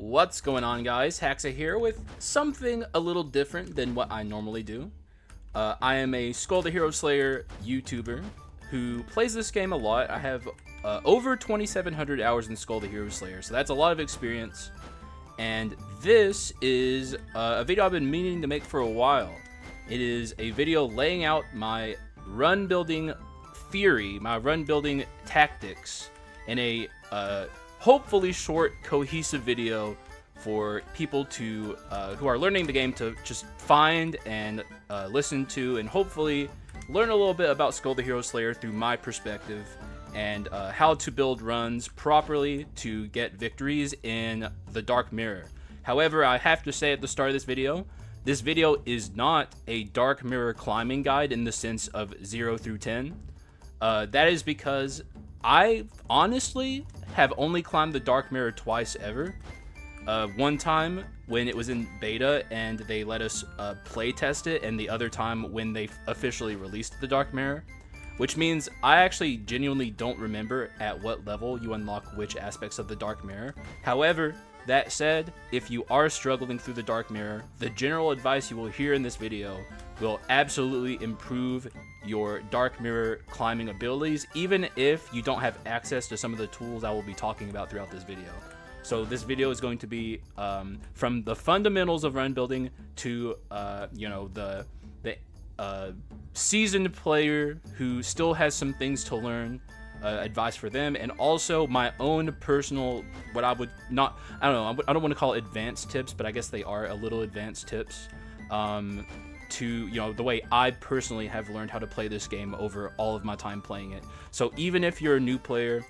What's going on, guys? Haxa here with something a little different than what I normally do. I am a Skul the Hero Slayer YouTuber who plays this game a lot. I have over 2,700 hours in Skul the Hero Slayer, so that's a lot of experience. And this is a video I've been meaning to make for a while. It is a video laying out my run building theory, my run building tactics in a hopefully short, cohesive video for people to who are learning the game to just find and listen to and hopefully learn a little bit about Skul the Hero Slayer through my perspective and how to build runs properly to get victories in the Dark Mirror. However, I have to say at the start of this video is not a Dark Mirror climbing guide in the sense of 0 through 10. That is because I honestly have only climbed the Dark Mirror twice ever. One time when it was in beta and they let us play test it, and the other time when they officially released the Dark Mirror, which means I actually genuinely don't remember at what level you unlock which aspects of the Dark Mirror. However, that said, if you are struggling through the Dark Mirror, the general advice you will hear in this video will absolutely improve your Dark Mirror climbing abilities, even if you don't have access to some of the tools I will be talking about throughout this video. So this video is going to be from the fundamentals of run building to the seasoned player who still has some things to learn, advice for them, and also my own personal, what I would not, I don't want to call it advanced tips, but I guess they are a little advanced tips to the way I personally have learned how to play this game over all of my time playing it. So even if you're a new player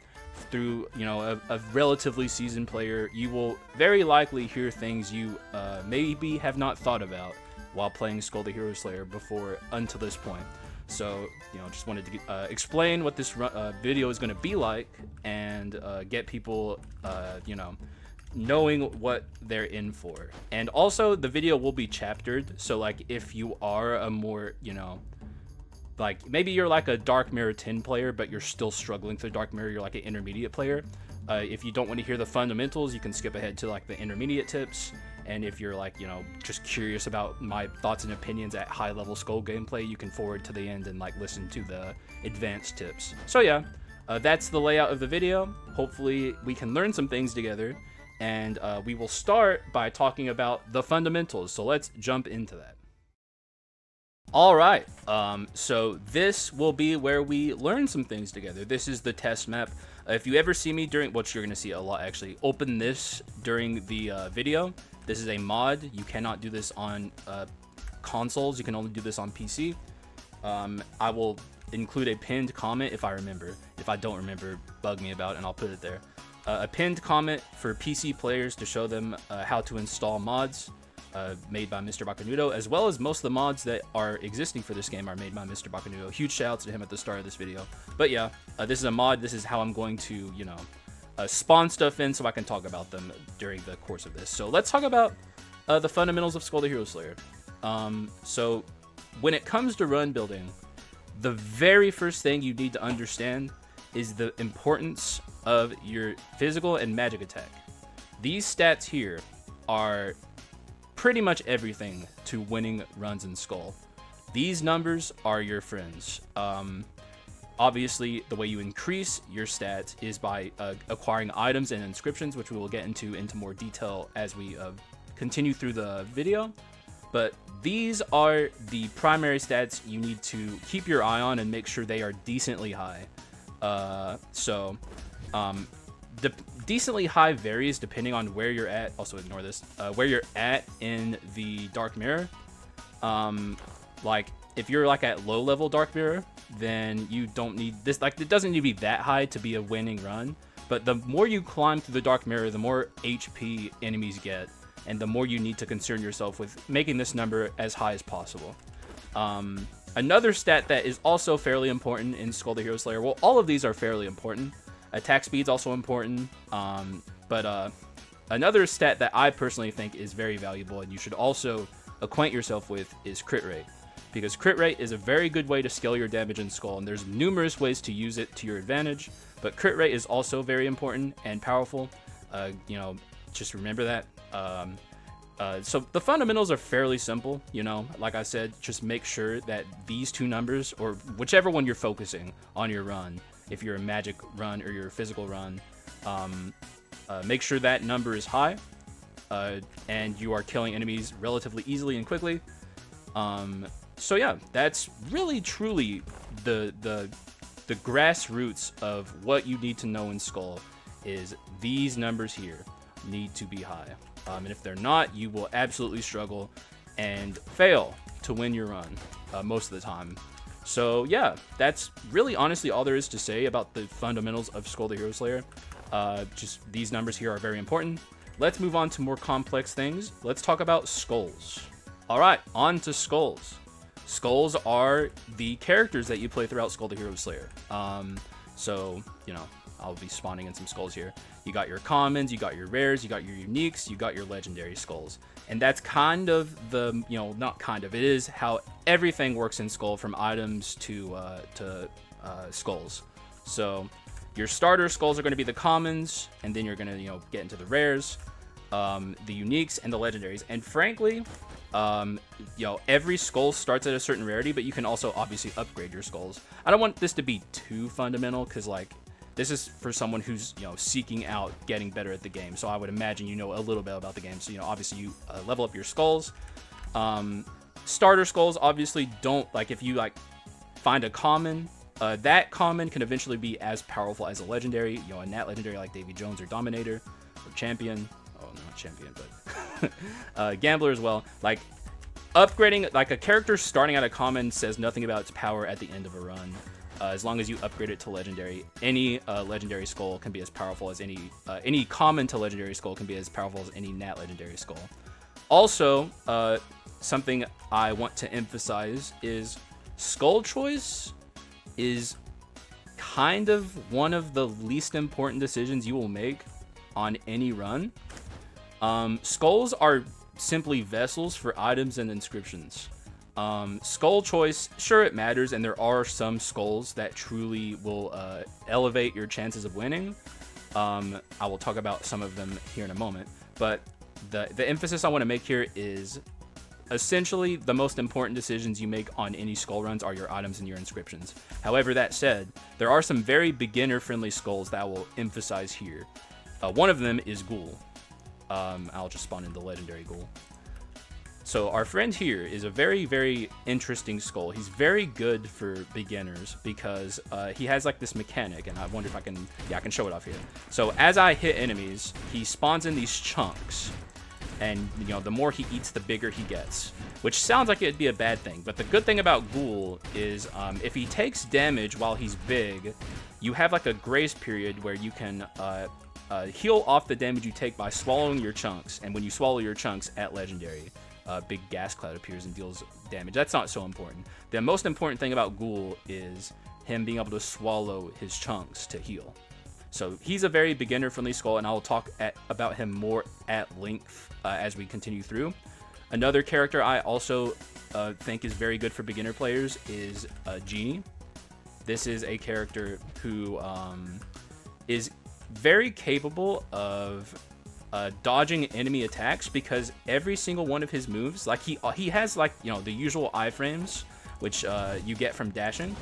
through a relatively seasoned player, you will very likely hear things you maybe have not thought about while playing Skul the Hero Slayer before until this point. So just wanted to explain what this video is going to be like and get people knowing what they're in for. And also the video will be chaptered, so like if you are a more like maybe you're like a Dark Mirror 10 player but you're still struggling through Dark Mirror, you're like an intermediate player, if you don't want to hear the fundamentals, you can skip ahead to like the intermediate tips. And if you're like just curious about my thoughts and opinions at high level Skul gameplay, you can forward to the end and like listen to the advanced tips. So yeah, that's the layout of the video. Hopefully we can learn some things together, and we will start by talking about the fundamentals. So let's jump into that. All right, so this will be where we learn some things together. This is the test map. If you ever see me during, which you're gonna see a lot actually, open this during the video. This is a mod. You cannot do this on consoles. You can only do this on PC. I will include a pinned comment if I remember. If I don't remember, bug me about it and I'll put it there. A pinned comment for PC players to show them how to install mods made by Mr. Bacanudo, as well as most of the mods that are existing for this game are made by Mr. Bacanudo. Huge shout out to him at the start of this video. But yeah, this is a mod. This is how I'm going to, spawn stuff in so I can talk about them during the course of this. So let's talk about the fundamentals of Skul the Hero Slayer. So when it comes to run building, the very first thing you need to understand is the importance of your physical and magic attack. These stats here are pretty much everything to winning runs in Skul. These numbers are your friends. Obviously, the way you increase your stats is by acquiring items and inscriptions, which we will get into more detail as we continue through the video. But these are the primary stats you need to keep your eye on and make sure they are decently high. The decently high varies depending on where you're at. Also ignore this. Where you're at in the Dark Mirror. Like if you're like at low level Dark Mirror, then you don't need this. Like it doesn't need to be that high to be a winning run. But the more you climb through the Dark Mirror, the more HP enemies get, and the more you need to concern yourself with making this number as high as possible. Another stat that is also fairly important in Skul the Hero Slayer. Well, all of these are fairly important. Attack speed's also important, but another stat that I personally think is very valuable and you should also acquaint yourself with is crit rate, because crit rate is a very good way to scale your damage in Skul, and there's numerous ways to use it to your advantage, but crit rate is also very important and powerful. just remember that. So the fundamentals are fairly simple, you know, like I said, just make sure that these two numbers, or whichever one you're focusing on your run, if you're a magic run or your physical run, make sure that number is high, and you are killing enemies relatively easily and quickly. So yeah, that's really truly the grassroots of what you need to know in Skul is these numbers here need to be high. And if they're not, you will absolutely struggle and fail to win your run most of the time. So yeah, that's really honestly all there is to say about the fundamentals of Skul the Hero Slayer. Just these numbers here are very important. Let's move on to more complex things. Let's talk about skulls. All right, on to skulls. Skulls are the characters that you play throughout Skul the Hero Slayer. So, you know, I'll be spawning in some skulls here. You got your commons, you got your rares, you got your uniques, you got your legendary skulls. And that's kind of the, you know, not kind of, it is how everything works in Skul, from items to skulls. So your starter skulls are going to be the commons, and then you're going to, you know, get into the rares, the uniques, and the legendaries. And frankly, you know, every skull starts at a certain rarity, but you can also obviously upgrade your skulls. I don't want this to be too fundamental, because like this is for someone who's, you know, seeking out getting better at the game. So I would imagine you know a little bit about the game. So, you know, obviously you level up your skulls. Starter skulls obviously don't, like, if you like find a common, that common can eventually be as powerful as a legendary, you know, a nat legendary like Davy Jones or Dominator or Champion. Oh, not Champion, but Gambler as well. Like, upgrading, like, a character starting at a common says nothing about its power at the end of a run. As long as you upgrade it to legendary, any legendary skull can be as powerful as any common to legendary skull can be as powerful as any nat legendary skull. Also, something I want to emphasize is skull choice is kind of one of the least important decisions you will make on any run. Skulls are simply vessels for items and inscriptions. Skull choice, sure, it matters, and there are some skulls that truly will elevate your chances of winning. I will talk about some of them here in a moment, but the emphasis I want to make here is essentially the most important decisions you make on any skull runs are your items and your inscriptions. However, that said, there are some very beginner-friendly skulls that I will emphasize here. One of them is Ghoul. I'll just spawn in the legendary Ghoul. So our friend here is a very, very interesting skull. He's very good for beginners because he has like this mechanic, and I wonder if I can show it off here. So as I hit enemies, he spawns in these chunks, and you know, the more he eats, the bigger he gets, which sounds like it'd be a bad thing. But the good thing about Ghoul is if he takes damage while he's big, you have like a grace period where you can heal off the damage you take by swallowing your chunks, and when you swallow your chunks at legendary, big gas cloud appears and deals damage. That's not so important. The most important thing about Ghoul is him being able to swallow his chunks to heal. So he's a very beginner-friendly skull, and I'll talk about him more at length as we continue through. Another character I also think is very good for beginner players is Genie. This is a character who is very capable of dodging enemy attacks, because every single one of his moves, like he has, like, you know, the usual iframes, which you get from dashing,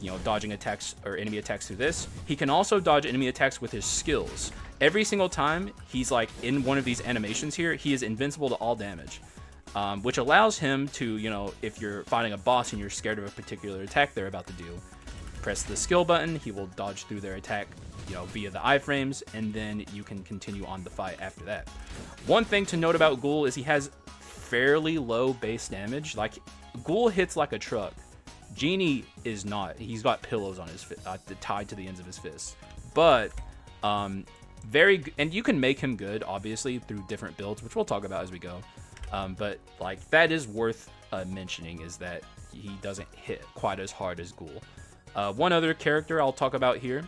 you know, dodging attacks or enemy attacks through this. He can also dodge enemy attacks with his skills. Every single time he's like in one of these animations here, he is invincible to all damage, which allows him to, you know, if you're fighting a boss and you're scared of a particular attack they're about to do, press the skill button, he will dodge through their attack, you know, via the iframes, and then you can continue on the fight after that. One thing to note about Ghoul is he has fairly low base damage. Like, Ghoul hits like a truck. Genie is not. He's got pillows on his tied to the ends of his fists. But and you can make him good, obviously, through different builds, which we'll talk about as we go. But like, that is worth mentioning, is that he doesn't hit quite as hard as Ghoul. One other character I'll talk about here,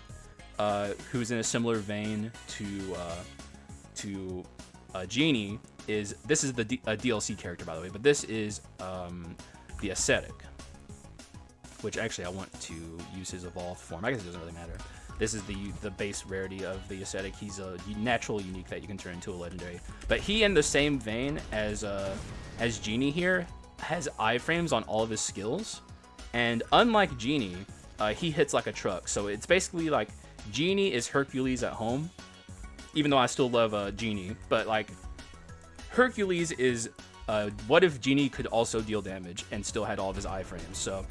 who's in a similar vein to Genie, is a DLC character, by the way, but this is the Ascetic, which actually I want to use his evolved form. I guess it doesn't really matter. this is the base rarity of the aesthetic. He's a natural unique that you can turn into a legendary. But he, in the same vein as Genie here, has iframes on all of his skills. And unlike Genie, he hits like a truck. So it's basically like Genie is Hercules at home. Even though I still love Genie. But like Hercules is what if Genie could also deal damage and still had all of his iframes. So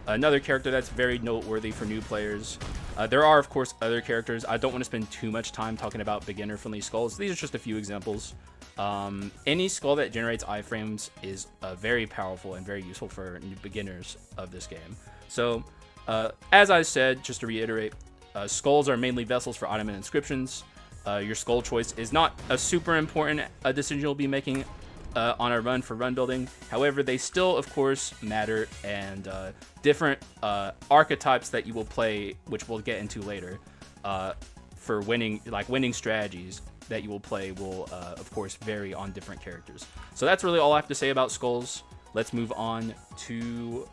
another character that's very noteworthy for new players. There are, of course, other characters. I don't want to spend too much time talking about beginner-friendly skulls. These are just a few examples. Any skull that generates iframes is very powerful and very useful for new beginners of this game. So, as I said, just to reiterate, skulls are mainly vessels for item and inscriptions. Your skull choice is not a super important decision you'll be making on a run for run building. However, they still, of course, matter, and different archetypes that you will play, which we'll get into later, for winning strategies that you will play will, of course, vary on different characters. So that's really all I have to say about skulls. Let's move on to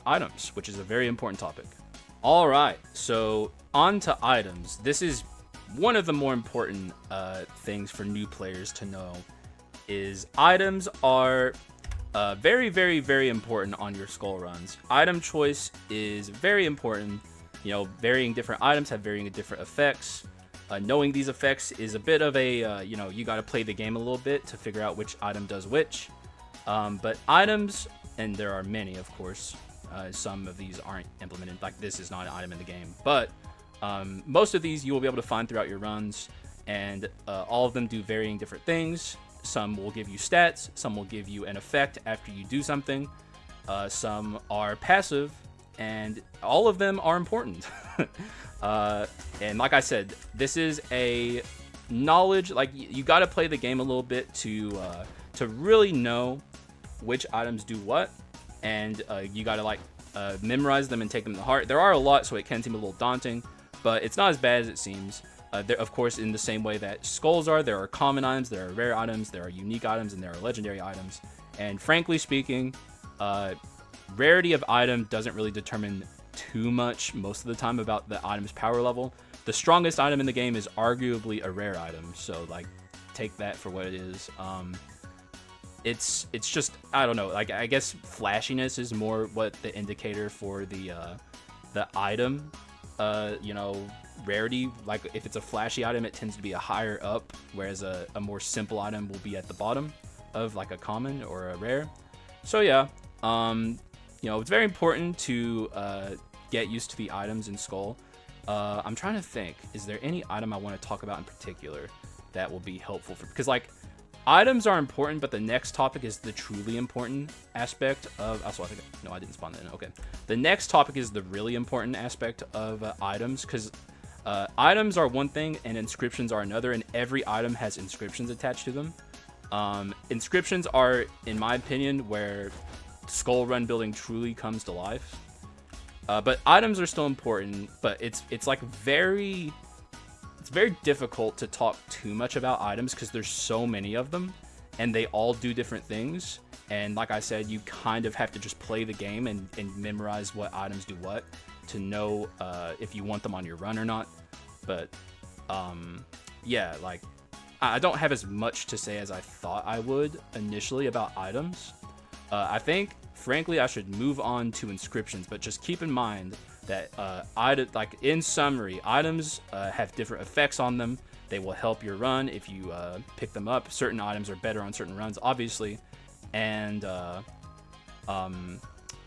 items, which is a very important topic. All right, so on to items. This is one of the more important things for new players to know. Is items are very, very, very important on your skull runs. Item choice is very important. You know, varying different items have varying different effects. Knowing these effects is a bit of a, you got to play the game a little bit to figure out which item does which. But items, and there are many, of course, some of these aren't implemented. Like, this is not an item in the game. But most of these you will be able to find throughout your runs. And all of them do varying different things. Some will give you stats, some will give you an effect after you do something, some are passive, and all of them are important. And like I said, this is a knowledge, like you got to play the game a little bit to really know which items do what, and you got to memorize them and take them to heart. There are a lot, so it can seem a little daunting, but it's not as bad as it seems. There, of course, in the same way that skulls are, there are common items, there are rare items, there are unique items, and there are legendary items. And frankly speaking, rarity of item doesn't really determine too much most of the time about the item's power level. The strongest item in the game is arguably a rare item, so like take that for what it is. It's just, I don't know, like I guess flashiness is more what the indicator for the item, rarity. Like if it's a flashy item, it tends to be a higher up, whereas a more simple item will be at the bottom of like a common or a rare. So yeah, it's very important to get used to the items in Skull. I'm trying to think, is there any item I want to talk about in particular that will be helpful for, because like items are important, but the next topic is the truly important aspect of, I didn't spawn that in. Okay. The next topic is the really important aspect of items, because items are one thing and inscriptions are another, and every item has inscriptions attached to them. Inscriptions are, in my opinion, where skull run building truly comes to life. But items are still important, but it's very difficult to talk too much about items because there's so many of them and they all do different things. And like I said, you kind of have to just play the game and memorize what items do what to know if you want them on your run or not. But yeah, like I don't have as much to say as I thought I would initially about items. I think, frankly, I should move on to inscriptions, but just keep in mind that in summary, items have different effects on them. They will help your run if you pick them up. Certain items are better on certain runs, obviously, and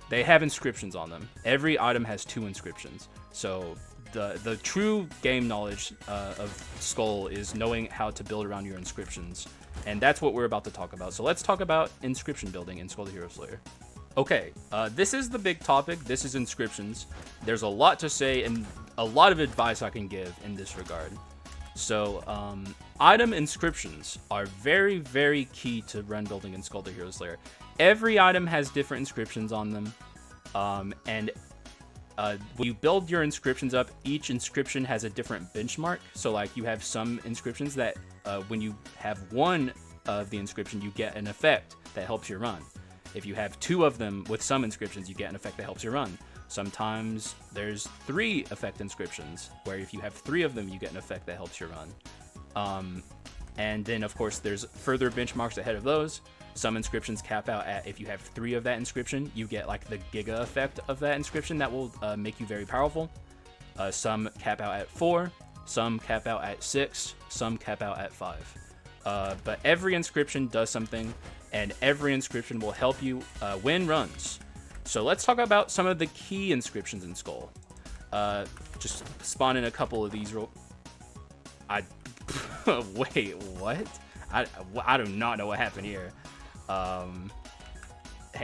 they have inscriptions on them. Every item has 2 inscriptions. So the true game knowledge of Skull is knowing how to build around your inscriptions, and that's what we're about to talk about. So let's talk about inscription building in Skul the Hero Slayer. Okay, this is the big topic. This is inscriptions. There's a lot to say and a lot of advice I can give in this regard. So, item inscriptions are very, very key to run building in Skul the Hero Slayer. Every item has different inscriptions on them, and when you build your inscriptions up, each inscription has a different benchmark. So, like, you have some inscriptions that when you have one of the inscription, you get an effect that helps your run. If you have 2 of them with some inscriptions, you get an effect that helps you run. Sometimes there's 3 effect inscriptions, where if you have 3 of them, you get an effect that helps your run. And then, of course, there's further benchmarks ahead of those. Some inscriptions cap out at, if you have 3 of that inscription, you get like the giga effect of that inscription that will make you very powerful. Some cap out at 4, some cap out at 6, some cap out at 5. But every inscription does something, and every inscription will help you win runs. So let's talk about some of the key inscriptions in Skul. Just spawn in a couple of these wait, what? I do not know what happened here. Hang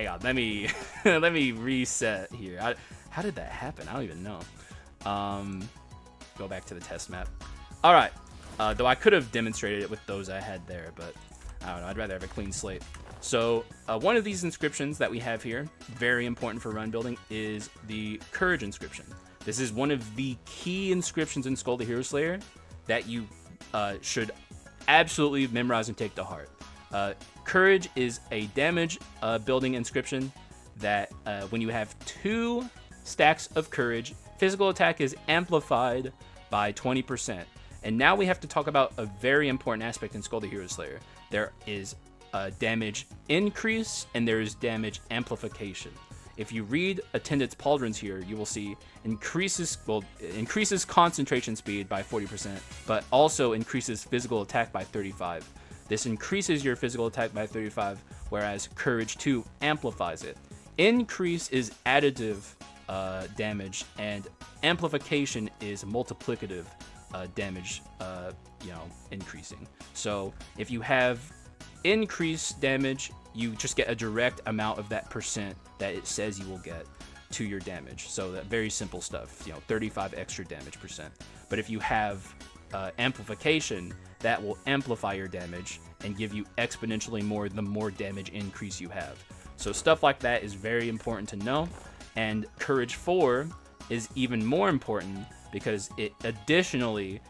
on, let me let me reset here. How did that happen? I don't even know. Go back to the test map. All right. Though I could have demonstrated it with those I had there, but I don't know. I'd rather have a clean slate. So one of these inscriptions that we have here, very important for run building, is the Courage inscription. This is one of the key inscriptions in Skul the Hero Slayer that you should absolutely memorize and take to heart. Courage is a damage building inscription that when you have 2 stacks of courage, physical attack is amplified by 20%. And now we have to talk about a very important aspect in Skul the Hero Slayer. There is damage increase and there is damage amplification. If you read Attendance Pauldrons here, you will see increases concentration speed by 40%, but also increases physical attack by 35%. This increases your physical attack by 35%, whereas Courage 2 amplifies it. Increase is additive damage, and amplification is multiplicative damage, increasing. So if you have increased damage, you just get a direct amount of that percent that it says you will get to your damage. So that very simple stuff, 35 extra damage percent. But if you have amplification, that will amplify your damage and give you exponentially more the more damage increase you have. So stuff like that is very important to know. And Courage 4 is even more important because it additionally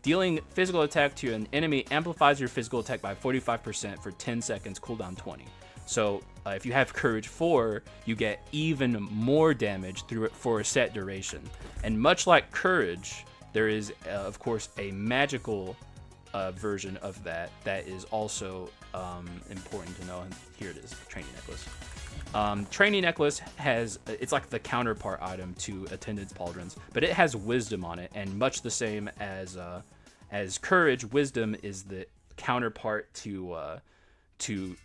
dealing physical attack to an enemy amplifies your physical attack by 45% for 10 seconds, cooldown 20. So if you have Courage 4, you get even more damage through it for a set duration. And much like Courage, there is, of course, a magical version of that is also important to know. And here it is, Training Necklace. Training Necklace it's like the counterpart item to Attendance Pauldrons, but it has Wisdom on it, and much the same as Courage, Wisdom is the counterpart to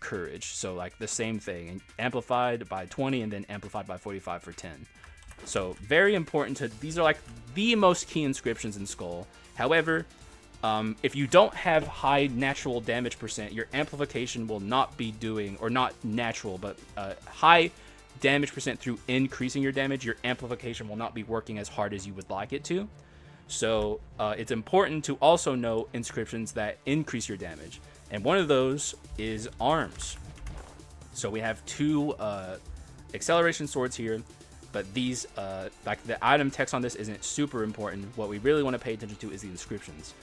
Courage. So like the same thing, amplified by 20 and then amplified by 45 for 10. So very important these are like the most key inscriptions in Skul. However, if you don't have high natural damage percent, your amplification will not be doing, or not natural, but high damage percent through increasing your damage, your amplification will not be working as hard as you would like it to. So it's important to also know inscriptions that increase your damage. And one of those is Arms. So we have 2 acceleration swords here, but these, like the item text on this isn't super important. What we really want to pay attention to is the inscriptions.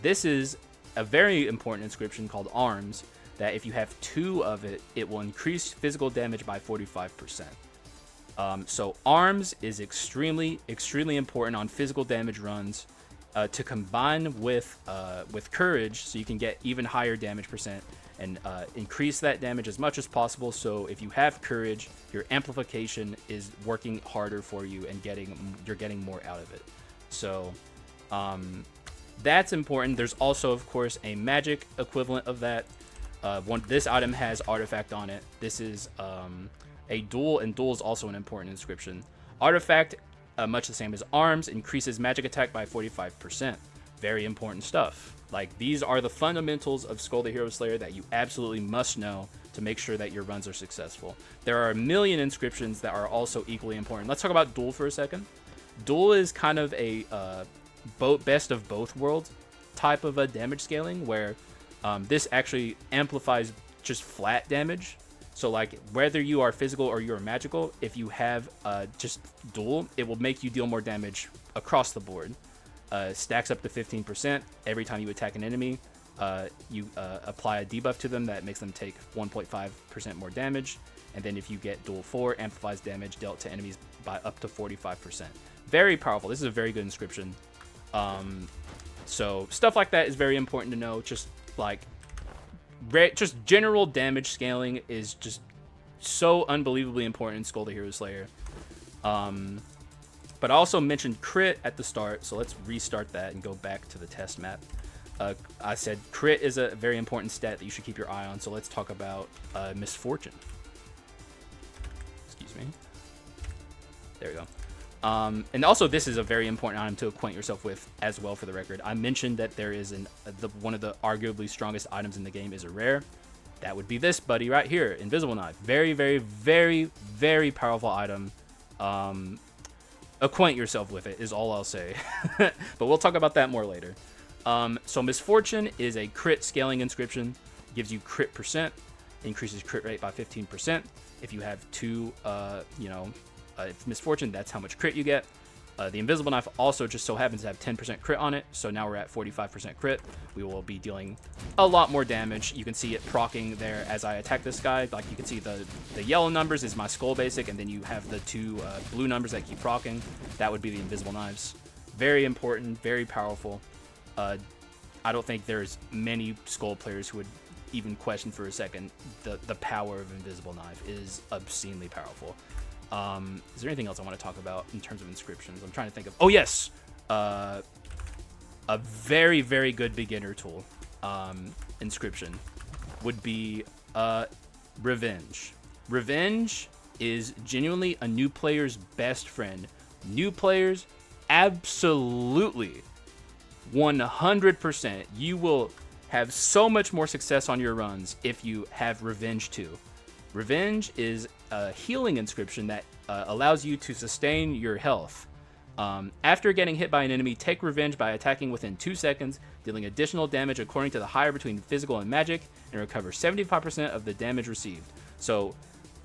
This is a very important inscription called Arms, that if you have 2 of it, it will increase physical damage by 45%. So Arms is extremely, extremely important on physical damage runs to combine with Courage, so you can get even higher damage percent and increase that damage as much as possible. So if you have Courage, your amplification is working harder for you and you're getting more out of it. So that's important. There's also, of course, a magic equivalent of that. This item has Artifact on it. This is a Duel, and Duel is also an important inscription. Artifact, much the same as Arms, increases magic attack by 45%. Very important stuff. Like, these are the fundamentals of Skul the Hero Slayer that you absolutely must know to make sure that your runs are successful. There are a million inscriptions that are also equally important. Let's talk about Duel for a second. Duel is kind of a best of both worlds type of a damage scaling, where this actually amplifies just flat damage. So like whether you are physical or you're magical, if you have just Duel, it will make you deal more damage across the board. Stacks up to 15% every time you attack an enemy. you apply a debuff to them that makes them take 1.5% more damage. And then if you get dual 4, amplifies damage dealt to enemies by up to 45%. Very powerful. This is a very good inscription. So stuff like that is very important to know. Just like just general damage scaling is just so unbelievably important in Skul the Hero Slayer. But I also mentioned crit at the start, so let's restart that and go back to the test map. I said crit is a very important stat that you should keep your eye on, so let's talk about misfortune. Excuse me. There we go. And also, this is a very important item to acquaint yourself with as well, for the record. I mentioned that there is one of the arguably strongest items in the game is a rare. That would be this buddy right here, Invisible Knife. Very, very, very, very powerful item. Acquaint yourself with it is all I'll say. But we'll talk about that more later. So Misfortune is a crit scaling inscription. Gives you crit percent, increases crit rate by 15%. If you have two, Misfortune, that's how much crit you get. The Invisible Knife also just so happens to have 10% crit on it, so now we're at 45% crit. We will be dealing a lot more damage. You can see it proccing there as I attack this guy. Like, you can see the yellow numbers is my Skull basic, and then you have the two blue numbers that keep proccing. That would be the Invisible Knives. Very important, very powerful. I don't think there's many Skull players who would even question for a second the power of Invisible Knife. It is obscenely powerful. Is there anything else I want to talk about in terms of inscriptions? I'm trying to think of... Oh, yes! A very, very good beginner tool, inscription, would be Revenge. Revenge is genuinely a new player's best friend. New players, absolutely, 100%. You will have so much more success on your runs if you have Revenge 2. Revenge is a healing inscription that allows you to sustain your health. After getting hit by an enemy, take revenge by attacking within 2 seconds, dealing additional damage according to the higher between physical and magic, and recover 75% of the damage received. So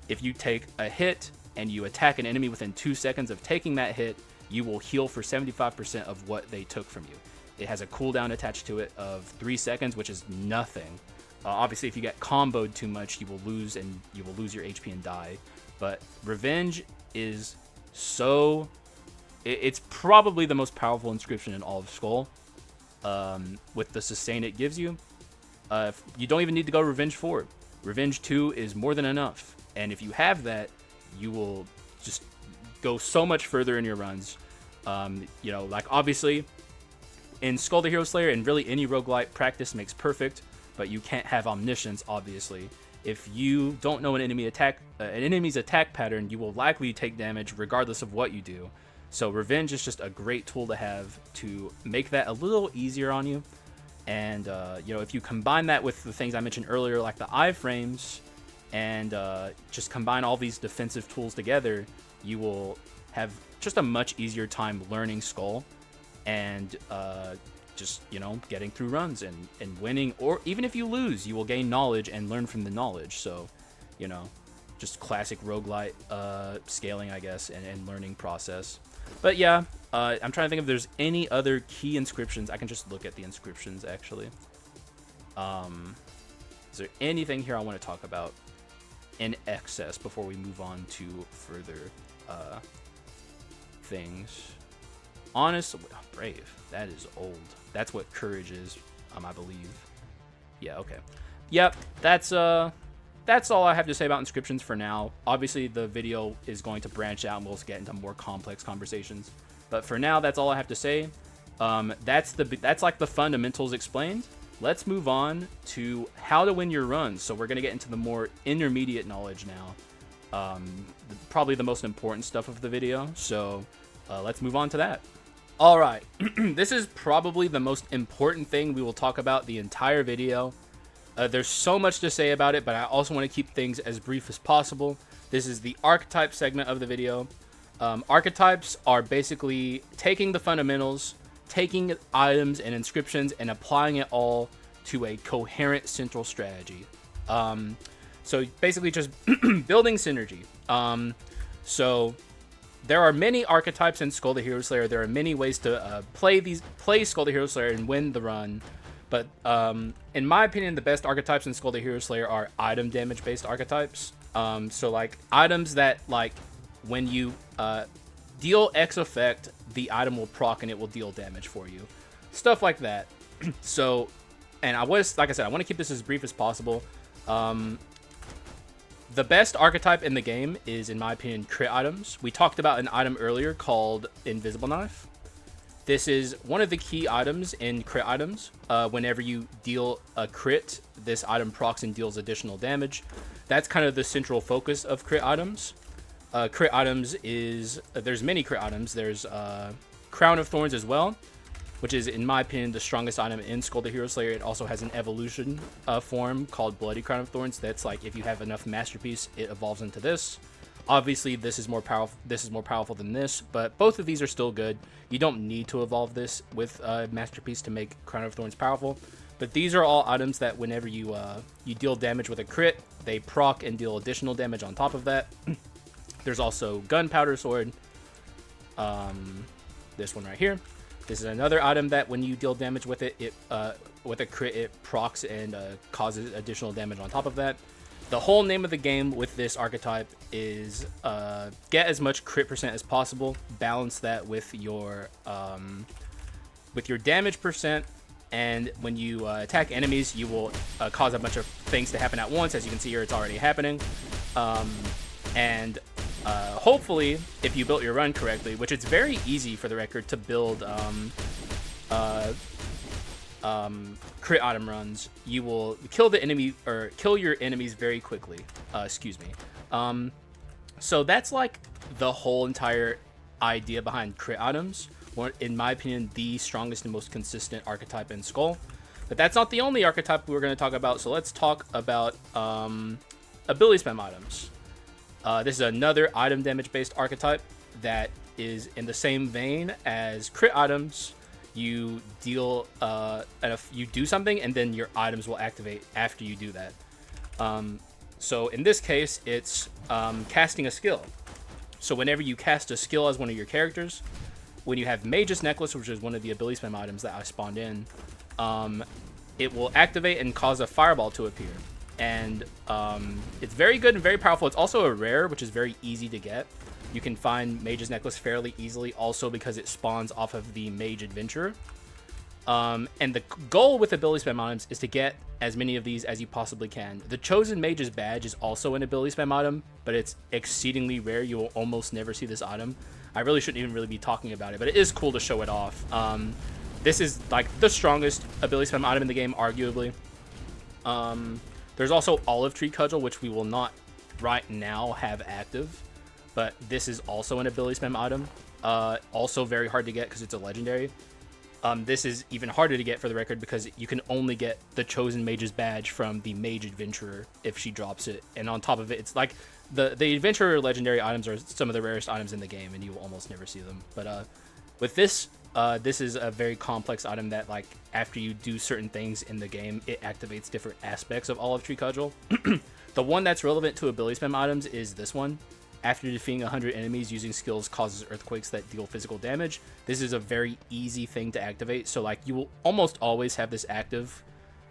if you take a hit and you attack an enemy within 2 seconds of taking that hit, you will heal for 75% of what they took from you. It has a cooldown attached to it of 3 seconds, which is nothing. Obviously, if you get comboed too much, you will lose your HP and die. But Revenge is so... It's probably the most powerful inscription in all of Skul. With the sustain it gives you. You don't even need to go Revenge 4. Revenge 2 is more than enough. And if you have that, you will just go so much further in your runs. Like, obviously, in Skul the Hero Slayer, and really any roguelite, practice makes perfect. But you can't have omniscience, obviously. If you don't know an enemy's attack pattern, you will likely take damage regardless of what you do. So Revenge is just a great tool to have to make that a little easier on you. And if you combine that with the things I mentioned earlier, like the iframes, and just combine all these defensive tools together, you will have just a much easier time learning Skul and just getting through runs and winning. Or even if you lose, you will gain knowledge and learn from the knowledge. So just classic roguelite scaling, I guess, and learning process. But yeah, I'm trying to think if there's any other key inscriptions. I can just look at the inscriptions, actually. Is there anything here I want to talk about in excess before we move on to further things? Honest, Brave. That is old. That's what Courage is, I believe. Yeah, okay. Yep, that's all I have to say about inscriptions for now. Obviously, the video is going to branch out and we'll get into more complex conversations. But for now, that's all I have to say. That's like the fundamentals explained. Let's move on to how to win your runs. So we're going to get into the more intermediate knowledge now. Probably the most important stuff of the video. So let's move on to that. All right, this is probably the most important thing we will talk about the entire video. There's so much to say about it, but I also want to keep things as brief as possible. This is the archetype segment of the video. Archetypes are basically taking the fundamentals, taking items and inscriptions, and applying it all to a coherent central strategy. So basically just building synergy. So there are many archetypes in Skul the Hero Slayer. There are many ways to play Skul the Hero Slayer and win the run. But in my opinion, the best archetypes in Skul the Hero Slayer are item damage based archetypes. So like items that like when you deal X effect, the item will proc and it will deal damage for you. Stuff like that. So, and like I said, I want to keep this as brief as possible. The best archetype in the game is, in my opinion, crit items. We talked about an item earlier called Invisible Knife. This is one of the key items in crit items. Whenever you deal a crit, this item procs and deals additional damage. That's kind of the central focus of crit items. Crit items is, there's many crit items. There's Crown of Thorns as well, which is, in my opinion, the strongest item in Skul the Hero Slayer. It also has an evolution form called Bloody Crown of Thorns. That's like, if you have enough Masterpiece, it evolves into this. Obviously, this is more powerful. This is more powerful than this, but both of these are still good. You don't need to evolve this with Masterpiece to make Crown of Thorns powerful. But these are all items that whenever you deal damage with a crit, they proc and deal additional damage on top of that. There's also Gunpowder Sword. This one right here. This is another item that when you deal damage with it, with a crit, it procs and causes additional damage on top of that. The whole name of the game with this archetype is get as much crit percent as possible, balance that with your damage percent, and when you attack enemies, you will cause a bunch of things to happen at once. As you can see here, it's already happening. Hopefully, if you built your run correctly, which it's very easy for the record to build crit item runs, you will kill the enemy or kill your enemies very quickly. So that's like the whole entire idea behind crit items. In my opinion, the strongest and most consistent archetype in Skul. But that's not the only archetype we're going to talk about. So let's talk about ability spam items. This is another item damage based archetype that is in the same vein as crit items. You deal you do something and then your items will activate after you do that. So in this case, it's casting a skill. So whenever you cast a skill as one of your characters, when you have Mage's Necklace, which is one of the ability spam items that I spawned in, it will activate and cause a fireball to appear. And it's very good and very powerful. It's also a rare, which is very easy to get. You can find Mage's Necklace fairly easily, also because it spawns off of the Mage Adventurer. And the goal with ability spam items is to get as many of these as you possibly can. The Chosen Mage's Badge is also an ability spam item, but it's exceedingly rare. You will almost never see this item. I really shouldn't even really be talking about it, but it is cool to show it off. This is like the strongest ability spam item in the game, arguably. There's also Olive Tree Cudgel, which we will not right now have active, but this is also an ability spam item. Also very hard to get because it's a legendary. This is even harder to get for the record because you can only get the Chosen Mage's Badge from the Mage Adventurer if she drops it. And on top of it, it's like the Adventurer legendary items are some of the rarest items in the game, and you will almost never see them. But with this, this is a very complex item that, like, after you do certain things in the game, it activates different aspects of Olive Tree Cudgel. The one that's relevant to ability spam items is this one. After defeating 100 enemies using skills causes earthquakes that deal physical damage. This is a very easy thing to activate, so like you will almost always have this active.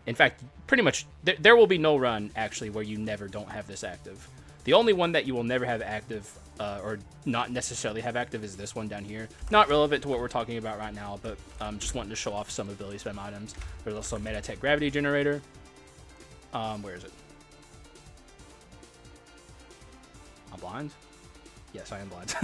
In fact, pretty much there will be no run actually where you never don't have this active. The only one that you will never have active or not necessarily have active is this one down here. Not relevant to what we're talking about right now, but just wanting to show off some ability spam items. There's also Metatech Gravity Generator. Where is it? I'm blind? Yes, I am blind.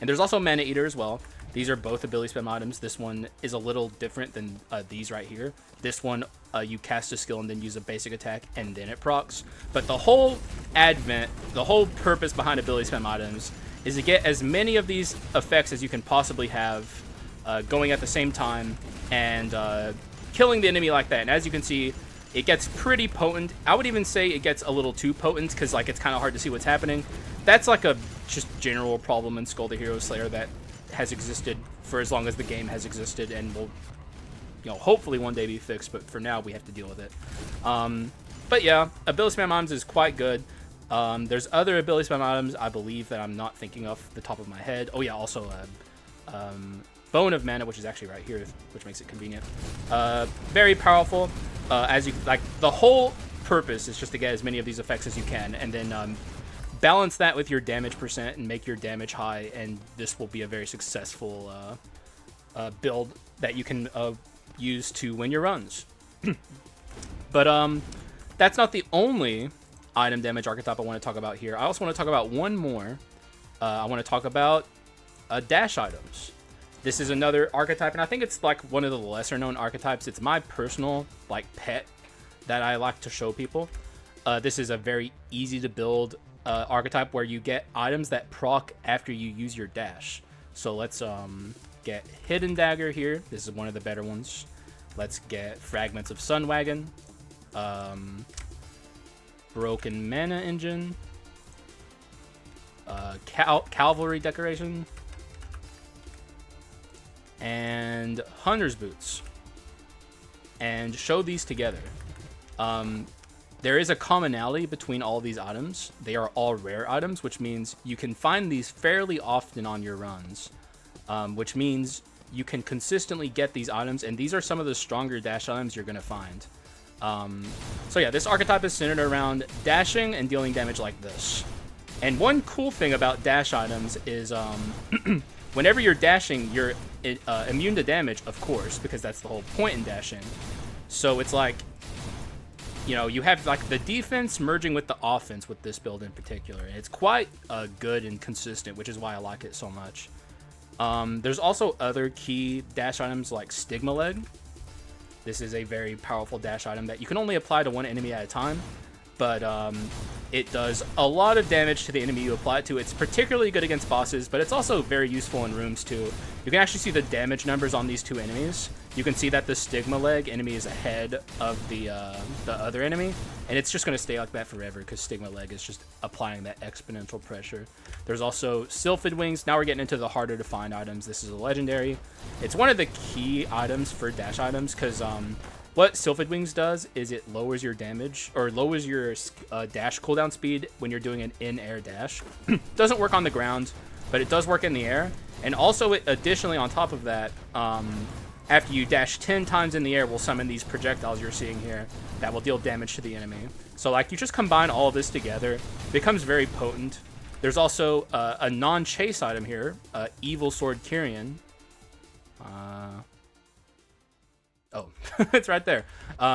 And there's also Mana Eater as well. These are both ability spam items. This one is a little different than these right here. This one, you cast a skill and then use a basic attack, and then it procs. But the whole the whole purpose behind ability spam items is to get as many of these effects as you can possibly have going at the same time and killing the enemy like that. And as you can see, it gets pretty potent. I would even say it gets a little too potent because like it's kind of hard to see what's happening. That's like a just general problem in Skul the Hero Slayer that has existed for as long as the game has existed and will, you know, hopefully one day be fixed, but for now we have to deal with it. But yeah, ability spam items is quite good. There's other ability spam items I believe that I'm not thinking off the top of my head. Oh yeah, also Bone of Mana, which is actually right here, which makes it convenient. Very powerful. As you like, the whole purpose is just to get as many of these effects as you can, and then balance that with your damage percent and make your damage high, and this will be a very successful build that you can use to win your runs. But that's not the only item damage archetype I want to talk about here. I also want to talk about one more. I want to talk about dash items. This is another archetype, and I think it's like one of the lesser known archetypes. It's my personal like pet that I like to show people. This is a very easy to build archetype where you get items that proc after you use your dash. So let's get Hidden Dagger here. This is one of the better ones. Let's get Fragments of Sunwagon, Broken Mana Engine, Cavalry Decoration, and Hunter's Boots, and show these together. There is a commonality between all these items. They are all rare items, which means you can find these fairly often on your runs, which means you can consistently get these items, and these are some of the stronger dash items you're going to find. So yeah, this archetype is centered around dashing and dealing damage like this. And one cool thing about dash items is whenever you're dashing, you're immune to damage, of course, because that's the whole point in dashing. So it's like, you know, you have like the defense merging with the offense with this build in particular. And it's quite good and consistent, which is why I like it so much. There's also other key dash items like Stigma Leg. This is a very powerful dash item that you can only apply to one enemy at a time, but it does a lot of damage to the enemy you apply it to. It's particularly good against bosses, but it's also very useful in rooms too. You can actually see the damage numbers on these two enemies. You can see that the Stigma Leg enemy is ahead of the other enemy, and it's just going to stay like that forever because Stigma Leg is just applying that exponential pressure. There's also Sylphid Wings. Now we're getting into the harder to find items. This is a legendary. It's one of the key items for dash items because what Sylphid Wings does is it lowers your damage, or lowers your dash cooldown speed when you're doing an in-air dash. Doesn't work on the ground, but it does work in the air. And also, it additionally, on top of that, after you dash 10 times in the air, will summon these projectiles you're seeing here that will deal damage to the enemy. So, like, you just combine all of this together, it becomes very potent. There's also a non-chase item here, Evil Sword Kyrian. Oh, it's right there.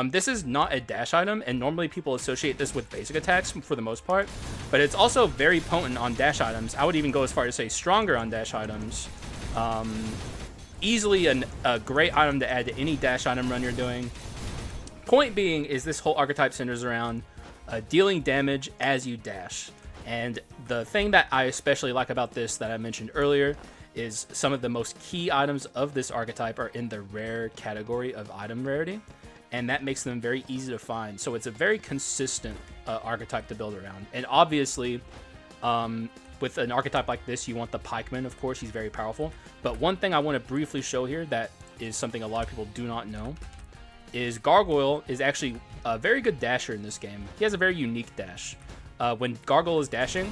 This is not a dash item, and normally people associate this with basic attacks for the most part, but it's also very potent on dash items. I would even go as far as to say stronger on dash items. Easily a great item to add to any dash item run you're doing. Point being is this whole archetype centers around dealing damage as you dash. And the thing that I especially like about this that I mentioned earlier is some of the most key items of this archetype are in the rare category of item rarity, and that makes them very easy to find. So it's a very consistent archetype to build around. And obviously, with an archetype like this, you want the pikeman, of course. He's very powerful. But one thing I want to briefly show here that is something a lot of people do not know is Gargoyle is actually a very good dasher in this game. He has a very unique dash. When Gargoyle is dashing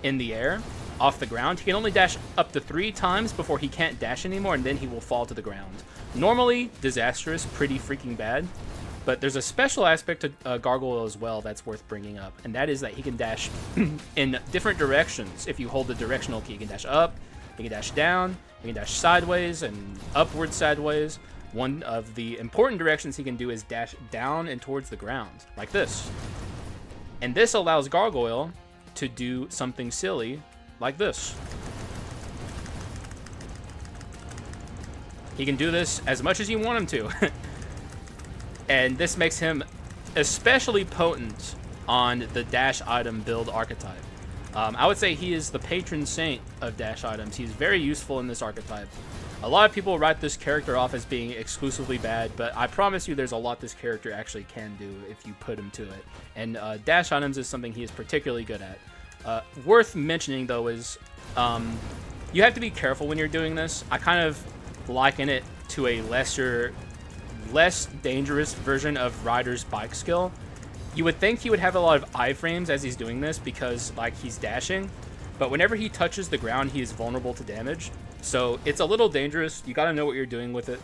in the air, off the ground, he can only dash up to 3 times before he can't dash anymore, and then he will fall to the ground. Normally, disastrous, pretty freaking bad, but there's a special aspect to Gargoyle as well that's worth bringing up, and that is that he can dash in different directions. If you hold the directional key, he can dash up, he can dash down, he can dash sideways and upward sideways. One of the important directions he can do is dash down and towards the ground, like this. And this allows Gargoyle to do something silly like this. He can do this as much as you want him to. And this makes him especially potent on the dash item build archetype. I would say he is the patron saint of dash items. He's very useful in this archetype. A lot of people write this character off as being exclusively bad, but I promise you there's a lot this character actually can do if you put him to it. And dash items is something he is particularly good at. Worth mentioning, though, is you have to be careful when you're doing this. I kind of liken it to a less dangerous version of Ryder's bike skill. You would think he would have a lot of iframes as he's doing this because, like, he's dashing, but whenever he touches the ground, he is vulnerable to damage. So it's a little dangerous. You got to know what you're doing with it.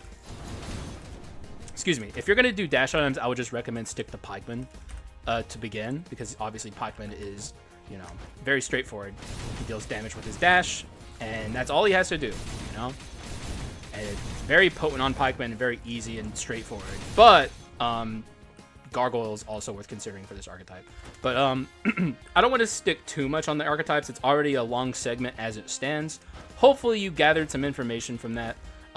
Excuse me. If you're going to do dash items, I would just recommend stick to pikeman to begin, because obviously pikeman is, you know, very straightforward. He deals damage with his dash, and that's all he has to do, you know? And it's very potent on pikeman and very easy and straightforward. But gargoyle is also worth considering for this archetype. But I don't want to stick too much on the archetypes. It's already a long segment as it stands. Hopefully you gathered some information from that.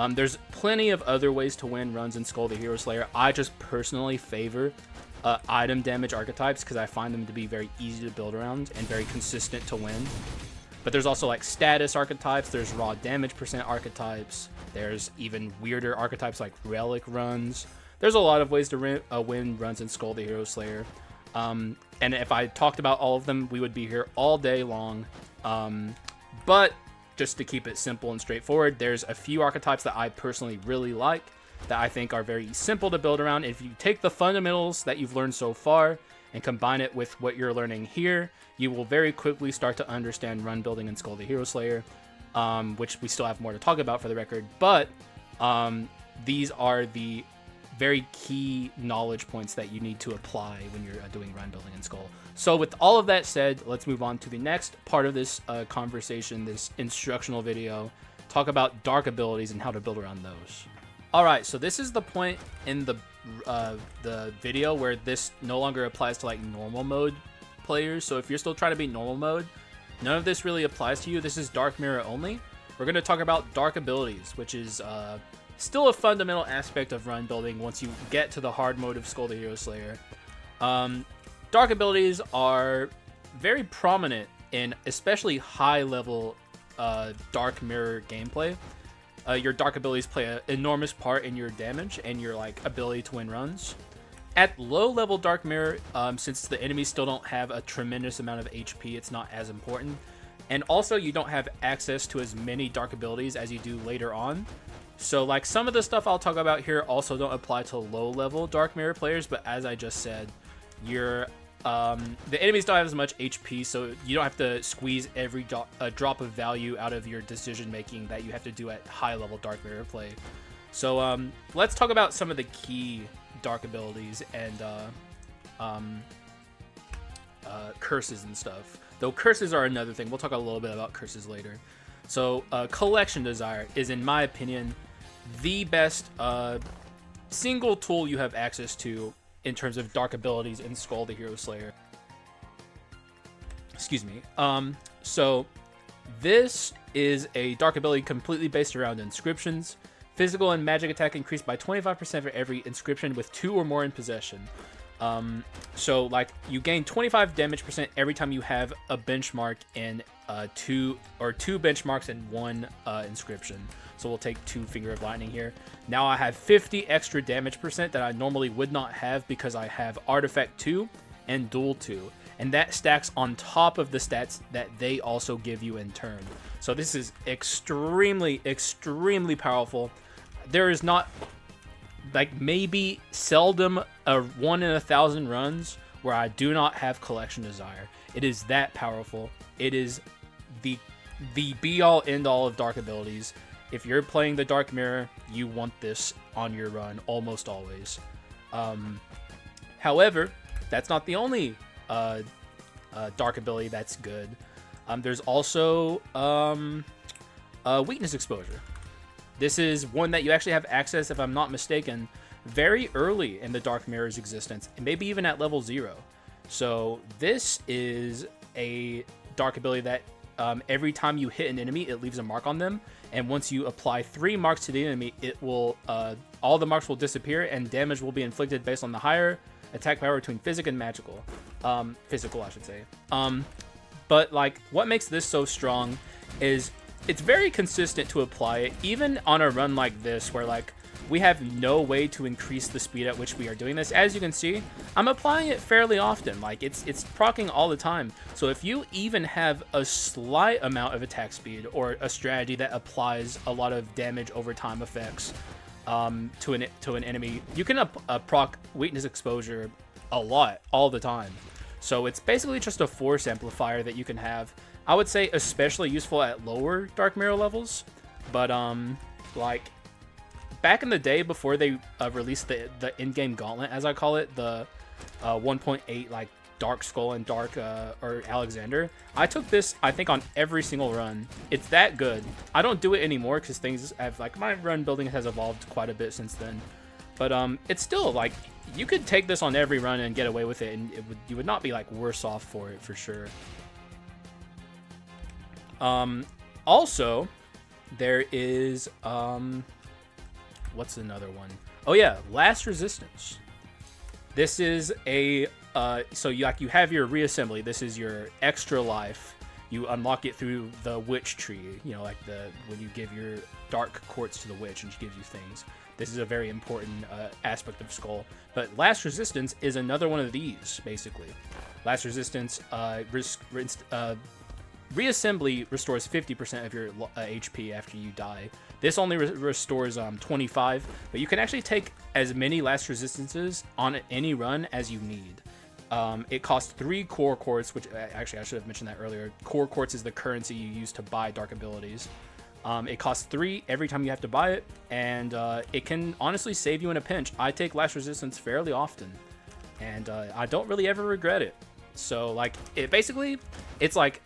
There's plenty of other ways to win runs in Skul the Hero Slayer. I just personally favor item damage archetypes because I find them to be very easy to build around and very consistent to win. But there's also like status archetypes, there's raw damage percent archetypes, there's even weirder archetypes like relic runs. There's a lot of ways to win runs in Skul the Hero Slayer. And if I talked about all of them, we would be here all day long. But just to keep it simple and straightforward, there's a few archetypes that I personally really like that I think are very simple to build around. If you take the fundamentals that you've learned so far and combine it with what you're learning here, you will very quickly start to understand run building in Skul the Hero Slayer, which we still have more to talk about for the record. But these are the very key knowledge points that you need to apply when you're doing run building in Skul. So with all of that said, let's move on to the next part of this conversation, this instructional video, talk about dark abilities and how to build around those. All right, so this is the point in the video where this no longer applies to like normal mode players. So if you're still trying to beat normal mode, none of this really applies to you. This is dark mirror only. We're going to talk about dark abilities, which is still a fundamental aspect of run building once you get to the hard mode of Skul the Hero Slayer. Dark abilities are very prominent in especially high level dark mirror gameplay. Your dark abilities play an enormous part in your damage and your like ability to win runs. At low level dark mirror, since the enemies still don't have a tremendous amount of HP, it's not as important. And also you don't have access to as many dark abilities as you do later on. So like some of the stuff I'll talk about here also don't apply to low level dark mirror players, but as I just said, the enemies don't have as much HP, so you don't have to squeeze every drop of value out of your decision making that you have to do at high level dark mirror play. So let's talk about some of the key dark abilities and curses and stuff. Though curses are another thing. We'll talk a little bit about curses later. So Collection Desire is, in my opinion, the best single tool you have access to in terms of dark abilities in Skul the Hero Slayer. Excuse me. So this is a dark ability completely based around inscriptions. Physical and magic attack increased by 25% for every inscription with 2 or more in possession. So like you gain 25 damage percent every time you have a benchmark in two benchmarks in one inscription. So we'll take 2 Finger of Lightning here. Now I have 50 extra damage percent that I normally would not have because I have Artifact 2 and Duel 2. And that stacks on top of the stats that they also give you in turn. So this is extremely, extremely powerful. There is not, like, maybe seldom a 1 in 1,000 runs where I do not have Collection Desire. It is that powerful. It is the be-all, end-all of dark abilities. If you're playing the Dark Mirror, you want this on your run almost always. However, that's not the only dark ability that's good. There's also Weakness Exposure. This is one that you actually have access, if I'm not mistaken, very early in the Dark Mirror's existence, and maybe even at level 0. So this is a dark ability that every time you hit an enemy, it leaves a mark on them, and once you apply 3 marks to the enemy, it will all the marks will disappear, and damage will be inflicted based on the higher attack power between physical and magical. Physical, I should say. But like, what makes this so strong is it's very consistent to apply it, even on a run like this, where like we have no way to increase the speed at which we are doing this. As you can see, I'm applying it fairly often. Like it's proccing all the time. So if you even have a slight amount of attack speed or a strategy that applies a lot of damage over time effects to an enemy, you can proc Weakness Exposure a lot, all the time. So it's basically just a force amplifier that you can have. I would say especially useful at lower Dark Mirror levels. But like back in the day before they released the in-game gauntlet, as I call it, the 1.8 like Dark Skull and Dark or Alexander, I took this I think on every single run. It's that good. I don't do it anymore because things have like my run building has evolved quite a bit since then. But it's still like you could take this on every run and get away with it, and you would not be like worse off for it for sure. Also, there is what's another one? Oh yeah, Last Resistance. This is a so you have your reassembly. This is your extra life. You unlock it through the witch tree. You know, like when you give your dark quartz to the witch and she gives you things. This is a very important aspect of Skul. But Last Resistance is another one of these, basically. Last Resistance reassembly restores 50% of your HP after you die. This only restores 25, but you can actually take as many Last Resistances on any run as you need. It costs 3 core quartz, which actually I should have mentioned that earlier. Core quartz is the currency you use to buy dark abilities. It costs 3 every time you have to buy it, and it can honestly save you in a pinch. I take Last Resistance fairly often, and I don't really ever regret it. So like it's like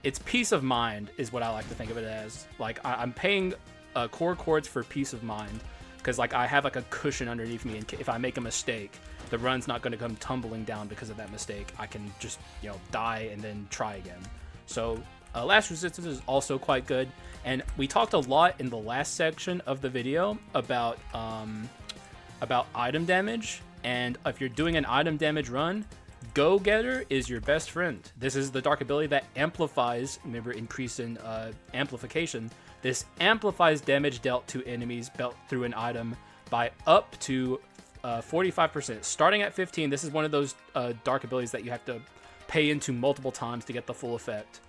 it's peace of mind is what I like to think of it as. Like I'm paying core quartz for peace of mind, because like I have like a cushion underneath me, and if I make a mistake, the run's not going to come tumbling down because of that mistake. I can just die and then try again. So Last Resistance is also quite good, and we talked a lot in the last section of the video about item damage, and if you're doing an item damage run, Go Getter is your best friend. This is the dark ability that amplifies, remember increase in amplification, this amplifies damage dealt to enemies dealt through an item by up to 45%. Starting at 15, this is one of those dark abilities that you have to pay into multiple times to get the full effect.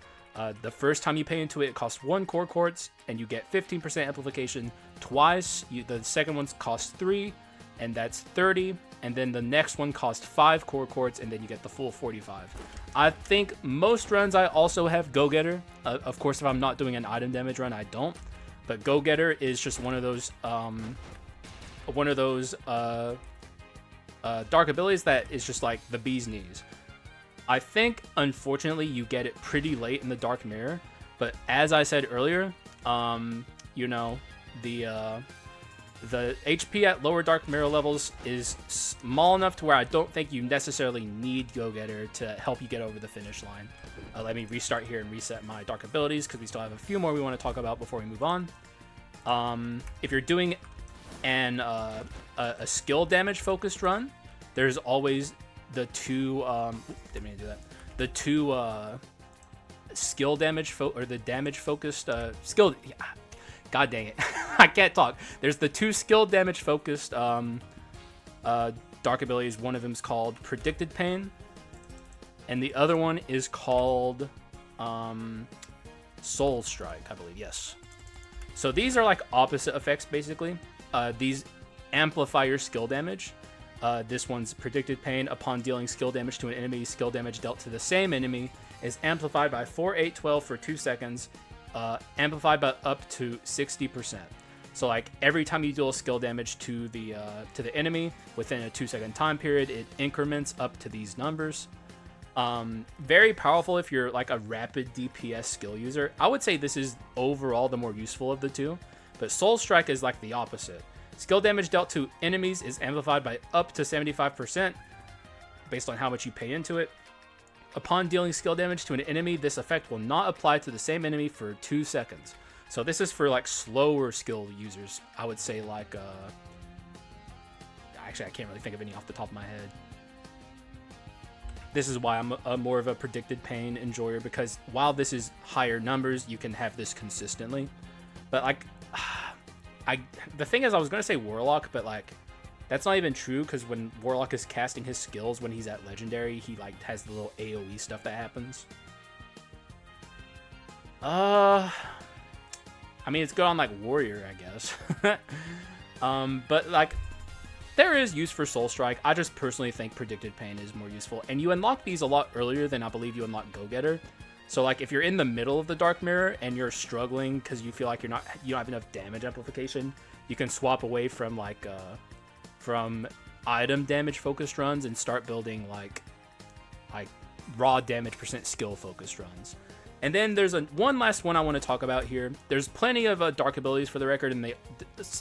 The first time you pay into it, it costs 1 core quartz, and you get 15% amplification twice. The second one costs 3, and that's 30. And then the next one costs 5 core quartz, and then you get the full 45. I think most runs I also have Go Getter. Of course, if I'm not doing an item damage run, I don't. But Go Getter is just one of those dark abilities that is just like the bee's knees. I think, unfortunately, you get it pretty late in the Dark Mirror, but as I said earlier, the HP at lower Dark Mirror levels is small enough to where I don't think you necessarily need Go Getter to help you get over the finish line. Let me restart here and reset my dark abilities, because we still have a few more we want to talk about before we move on. If you're doing a skill damage focused run, there's always the two skill damage or the damage focused skill. God dang it, I can't talk. There's the 2 skill damage focused dark abilities. One of them is called Predicted Pain, and the other one is called Soul Strike, I believe. Yes. So these are like opposite effects basically. These amplify your skill damage. This one's Predicted Pain. Upon dealing skill damage to an enemy, skill damage dealt to the same enemy is amplified by 4, 8, 12 for 2 seconds. Amplified by up to 60%. So like every time you deal skill damage to the enemy within a 2-second time period, it increments up to these numbers. Very powerful if you're like a rapid DPS skill user. I would say this is overall the more useful of the two, but Soul Strike is like the opposite. Skill damage dealt to enemies is amplified by up to 75% based on how much you pay into it. Upon dealing skill damage to an enemy, this effect will not apply to the same enemy for 2 seconds. So this is for like slower skill users. I would say like, actually I can't really think of any off the top of my head. This is why I'm more of a Predicted Pain enjoyer, because while this is higher numbers, you can have this consistently. But like, the thing is, I was going to say Warlock, but like, that's not even true, because when Warlock is casting his skills when he's at Legendary, he like has the little AoE stuff that happens. I mean, it's good on like Warrior, I guess. But like, there is use for Soul Strike. I just personally think Predicted Pain is more useful, and you unlock these a lot earlier than I believe you unlock Go Getter. So like if you're in the middle of the dark mirror and you're struggling because you feel like you don't have enough damage amplification, you can swap away from like from item damage focused runs and start building like raw damage percent skill focused runs. And then there's one last one I want to talk about here. There's plenty of dark abilities for the record, and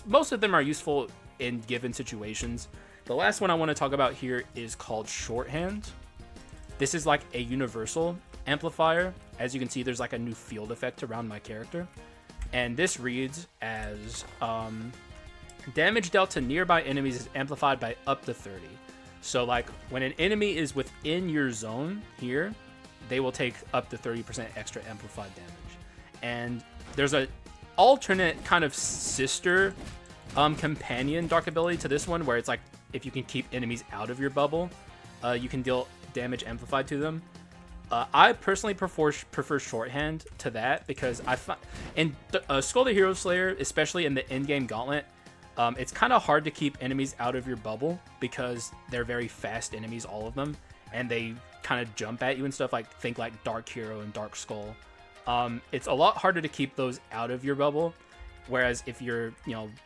most of them are useful in given situations. The last one I want to talk about here is called Shorthand. This is like a universal amplifier. As you can see, there's like a new field effect around my character. And this reads as damage dealt to nearby enemies is amplified by up to 30. So like when an enemy is within your zone here, they will take up to 30% extra amplified damage. And there's a alternate kind of sister companion dark ability to this one, where it's like if you can keep enemies out of your bubble, you can deal damage amplified to them. I personally prefer Shorthand to that, because I find in Skul the Hero Slayer, especially in the in-game gauntlet, it's kind of hard to keep enemies out of your bubble because they're very fast enemies, all of them, and they kind of jump at you and stuff. Like think like Dark Hero and Dark Skull. It's a lot harder to keep those out of your bubble, whereas if you're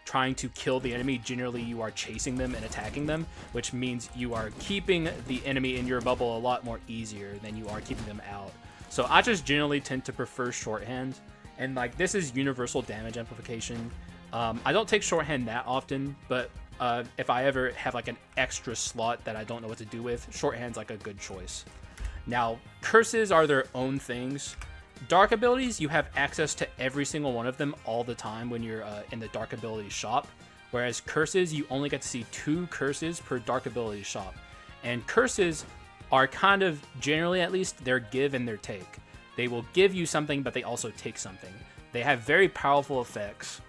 trying to kill the enemy, generally you are chasing them and attacking them, which means you are keeping the enemy in your bubble a lot more easier than you are keeping them out. So I just generally tend to prefer Shorthand, and like this is universal damage amplification. I don't take Shorthand that often, but if I ever have like an extra slot that I don't know what to do with, Shorthand's like a good choice. Now, curses are their own things. Dark abilities, you have access to every single one of them all the time when you're in the dark ability shop, whereas curses, you only get to see 2 curses per dark ability shop. And curses are kind of, generally at least, their give and their take. They will give you something, but they also take something. They have very powerful effects.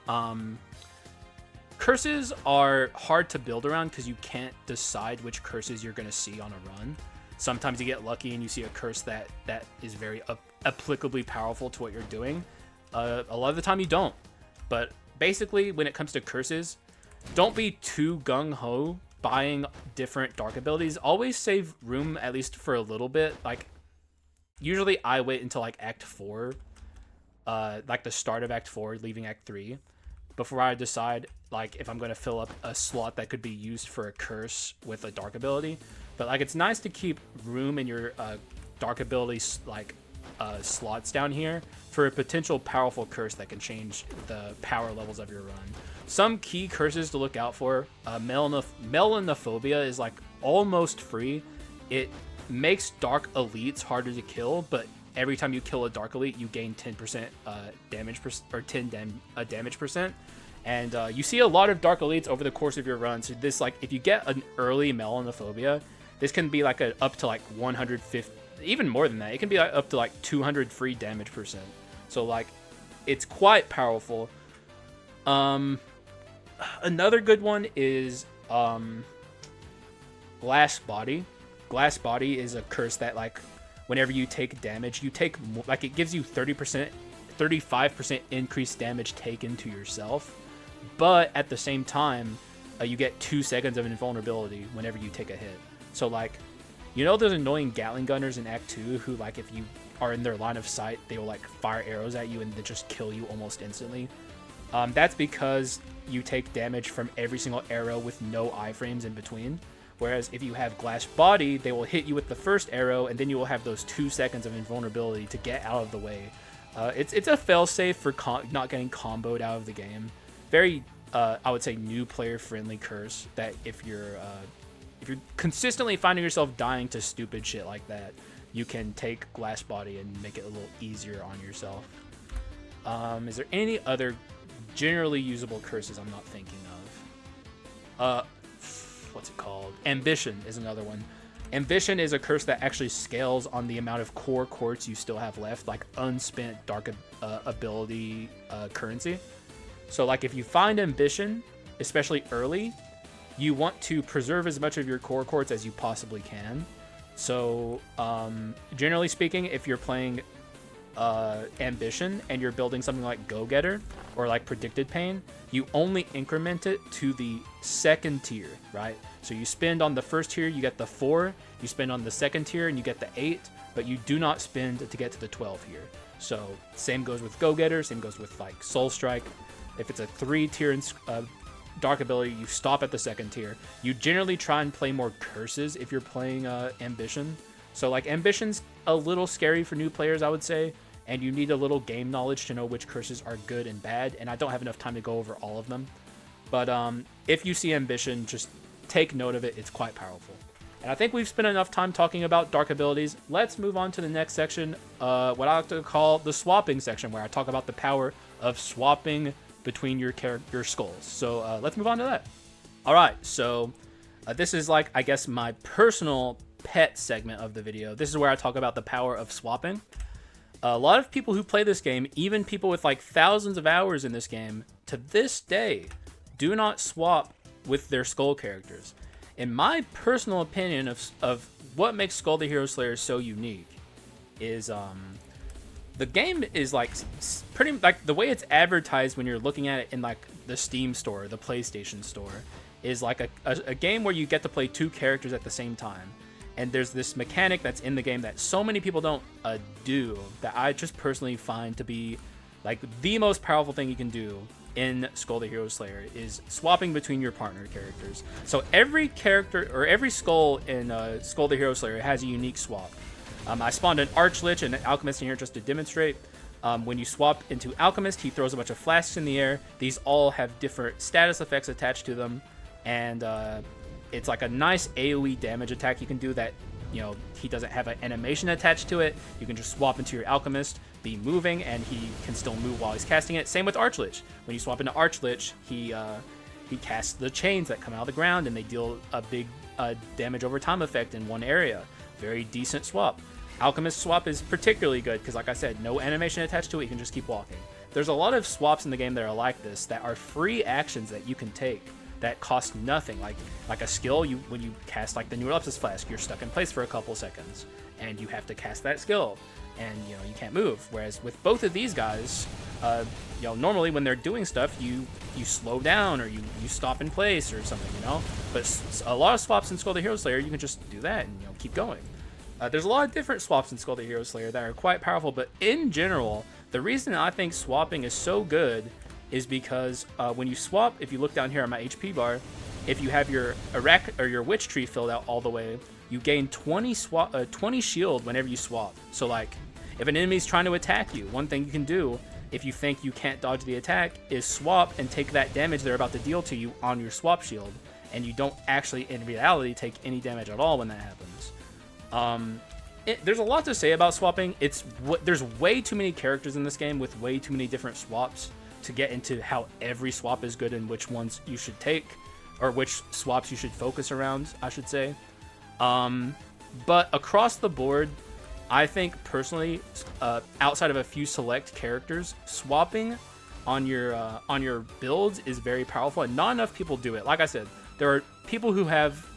Curses are hard to build around because you can't decide which curses you're going to see on a run. Sometimes you get lucky and you see a curse that is very applicably powerful to what you're doing. A lot of the time you don't. But basically, when it comes to curses, don't be too gung-ho buying different dark abilities. Always save room, at least for a little bit. Like, usually I wait until like Act 4, like the start of Act 4, leaving Act 3, before I decide like if I'm going to fill up a slot that could be used for a curse with a dark ability. But like it's nice to keep room in your dark ability like slots down here for a potential powerful curse that can change the power levels of your run. Some key curses to look out for: melanophobia is like almost free. It makes dark elites harder to kill, but every time you kill a dark elite, you gain 10% damage damage percent. And you see a lot of dark elites over the course of your run. So this, like, if you get an early melanophobia, this can be like up to like 150, even more than that. It can be like up to like 200 free damage percent. So like, it's quite powerful. Another good one is Glass Body. Glass Body is a curse that like, whenever you take damage, you take like it gives you 35% increased damage taken to yourself, but at the same time, you get 2 seconds of invulnerability whenever you take a hit. So like, those annoying Gatling gunners in Act 2 who like if you are in their line of sight, they will like fire arrows at you and then just kill you almost instantly. That's because you take damage from every single arrow with no iframes in between. Whereas if you have Glass Body, they will hit you with the first arrow, and then you will have those 2 seconds of invulnerability to get out of the way. It's a failsafe for not getting comboed out of the game. Very, I would say, new player-friendly curse that if you're consistently finding yourself dying to stupid shit like that, you can take Glass Body and make it a little easier on yourself. Is there any other generally usable curses I'm not thinking of? What's it called? Ambition is another one. Ambition is a curse that actually scales on the amount of core quartz you still have left, like unspent dark ability currency. So like if you find Ambition, especially early, you want to preserve as much of your core quartz as you possibly can. So generally speaking, if you're playing Ambition and you're building something like Go-Getter or like Predicted Pain, you only increment it to the second tier, right? So you spend on the first tier, you get the 4. You spend on the second tier, and you get the 8. But you do not spend to get to the 12 here. So same goes with Go-Getter, same goes with like Soul Strike. If it's a 3-tier dark ability, you stop at the second tier. You generally try and play more curses if you're playing Ambition. So like Ambition's a little scary for new players, I would say, and you need a little game knowledge to know which curses are good and bad, and I don't have enough time to go over all of them. But if you see Ambition, just take note of it. It's quite powerful. And I think we've spent enough time talking about dark abilities. Let's move on to the next section, what I like to call the swapping section, where I talk about the power of swapping between your skulls. So let's move on to that. All right, so this is like, I guess, my personal pet segment of the video. This is where I talk about the power of swapping. A lot of people who play this game, even people with like thousands of hours in this game, to this day, do not swap with their skull characters. In my personal opinion of what makes Skul the Hero Slayer so unique is the game is like pretty like the way it's advertised when you're looking at it in like the Steam store, the PlayStation store, is like a game where you get to play 2 characters at the same time. And there's this mechanic that's in the game that so many people don't do, that I just personally find to be like the most powerful thing you can do in Skul the Hero Slayer, is swapping between your partner characters. So every character, or every skull in Skul the Hero Slayer has a unique swap. I spawned an Archlich and an Alchemist in here just to demonstrate. When you swap into Alchemist, he throws a bunch of flasks in the air. These all have different status effects attached to them, and it's like a nice AoE damage attack you can do that, you know, he doesn't have an animation attached to it. You can just swap into your Alchemist, be moving, and he can still move while he's casting it. Same with Archlich. When you swap into Archlich, he casts the chains that come out of the ground, and they deal a big damage over time effect in one area. Very decent swap. Alchemist swap is particularly good because, like I said, no animation attached to it. You can just keep walking. There's a lot of swaps in the game that are like this, that are free actions that you can take that cost nothing. Like a skill, when you cast like the Neurolepsis Flask, you're stuck in place for a couple seconds, and you have to cast that skill, and you know you can't move. Whereas with both of these guys, you know, normally when they're doing stuff, you slow down or you stop in place or something, you know. But a lot of swaps in Skul the Hero Slayer, you can just do that and, you know, keep going. There's a lot of different swaps in Skul the Hero Slayer that are quite powerful, but in general, the reason I think swapping is so good is because when you swap, if you look down here on my HP bar, if you have your your Witch Tree filled out all the way, you gain 20 shield whenever you swap. So like, if an enemy's trying to attack you, one thing you can do, if you think you can't dodge the attack, is swap and take that damage they're about to deal to you on your swap shield, and you don't actually, in reality, take any damage at all when that happens. There's a lot to say about swapping. There's way too many characters in this game with way too many different swaps to get into how every swap is good and which ones you should take, or which swaps you should focus around, I should say. But across the board, I think personally, outside of a few select characters, swapping on your builds is very powerful, and not enough people do it. Like I said, there are people who have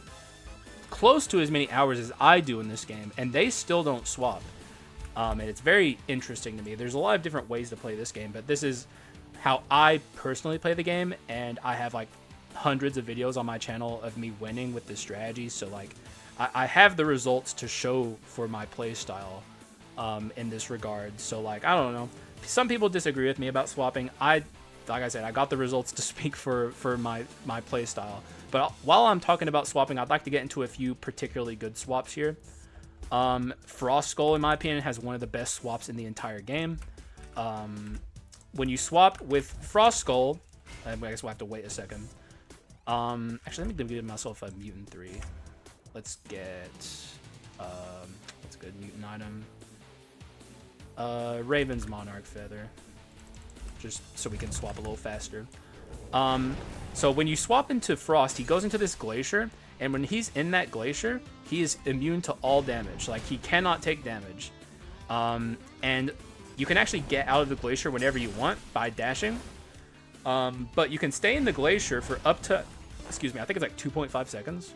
close to as many hours as I do in this game, and they still don't swap. And it's very interesting to me. There's a lot of different ways to play this game, but this is how I personally play the game, and I have like hundreds of videos on my channel of me winning with this strategy. So like, I have the results to show for my play style in this regard. So like, I don't know. Some people disagree with me about swapping. Like I said, I got the results to speak for my play style. But while I'm talking about swapping, I'd like to get into a few particularly good swaps here. Frost Skull, in my opinion, has one of the best swaps in the entire game. When you swap with Frost Skull, I guess we'll have to wait a second. Actually, let me give myself a Mutant 3. Let's get, what's a good mutant item? Raven's Monarch Feather. Just so we can swap a little faster. So when you swap into Frost, he goes into this glacier, and when he's in that glacier, he is immune to all damage. Like, he cannot take damage. And you can actually get out of the glacier whenever you want by dashing. But you can stay in the glacier for up to, excuse me, I think it's like 2.5 seconds.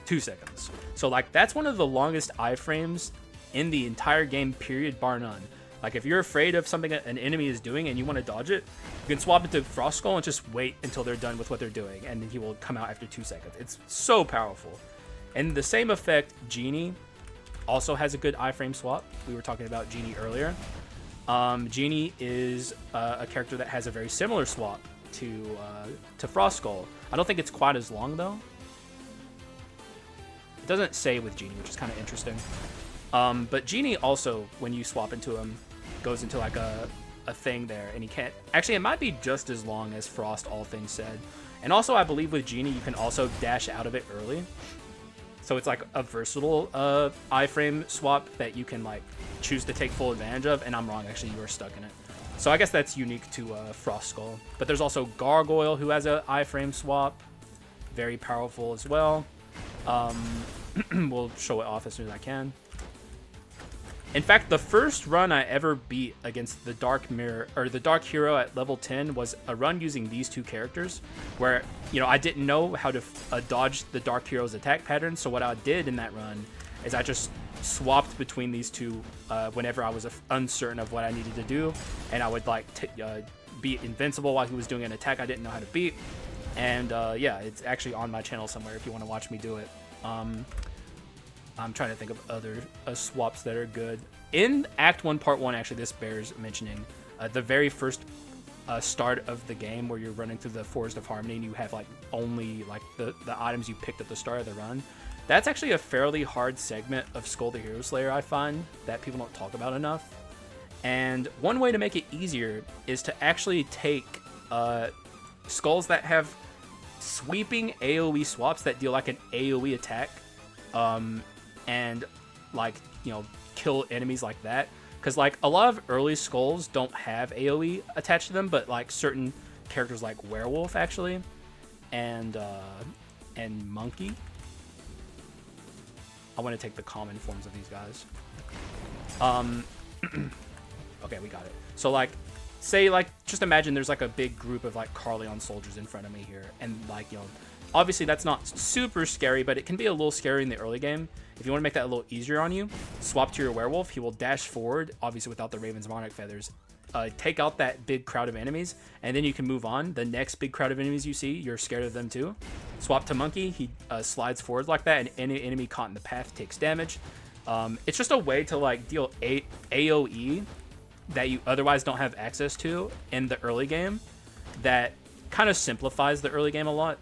2 seconds. So like, that's one of the longest iframes in the entire game, period, bar none. Like, if you're afraid of something an enemy is doing and you want to dodge it, you can swap into Frost Skull and just wait until they're done with what they're doing, and then he will come out after 2 seconds. It's so powerful. And the same effect, Genie also has a good iframe swap. We were talking about Genie earlier. Genie is a character that has a very similar swap to Frost Skull. I don't think it's quite as long, though. It doesn't say with Genie, which is kind of interesting. But Genie also, when you swap into him, goes into like a thing there, and he can't... Actually, it might be just as long as Frost, all things said. And also, I believe with Genie, you can also dash out of it early. So it's like a versatile iframe swap that you can like choose to take full advantage of. And I'm wrong, actually, you are stuck in it. So I guess that's unique to Frost Skull. But there's also Gargoyle, who has an iframe swap. Very powerful as well. We'll show it off as soon as I can. In fact, the first run I ever beat against the Dark Mirror, or the Dark Hero at level 10, was a run using these 2 characters, where, you know, I didn't know how to dodge the Dark Hero's attack pattern. So what I did in that run is I just swapped between these 2 whenever I was uncertain of what I needed to do, and I would like be invincible while he was doing an attack I didn't know how to beat. And yeah, it's actually on my channel somewhere if you want to watch me do it. I'm trying to think of other swaps that are good. In Act 1, Part 1, actually, this bears mentioning. The very first start of the game where you're running through the Forest of Harmony and you have like only like the items you picked at the start of the run. That's actually a fairly hard segment of Skul the Hero Slayer, I find, that people don't talk about enough. And one way to make it easier is to actually take skulls that have sweeping AoE swaps that deal like an AoE attack. And like, you know, kill enemies like that, because like a lot of early skulls don't have AoE attached to them, but like certain characters like Werewolf actually, and Monkey. I want to take the common forms of these guys. Okay, we got it. So like, say like, just imagine there's like a big group of like Carleon soldiers in front of me here, and like, you know, obviously that's not super scary, but it can be a little scary in the early game. If you want to make that a little easier on you, swap to your Werewolf. He will dash forward, obviously without the Raven's Monarch Feathers. Take out that big crowd of enemies, and then you can move on. The next big crowd of enemies you see, you're scared of them too. Swap to Monkey. He slides forward like that, and any enemy caught in the path takes damage. It's just a way to like deal AoE that you otherwise don't have access to in the early game. That kind of simplifies the early game a lot.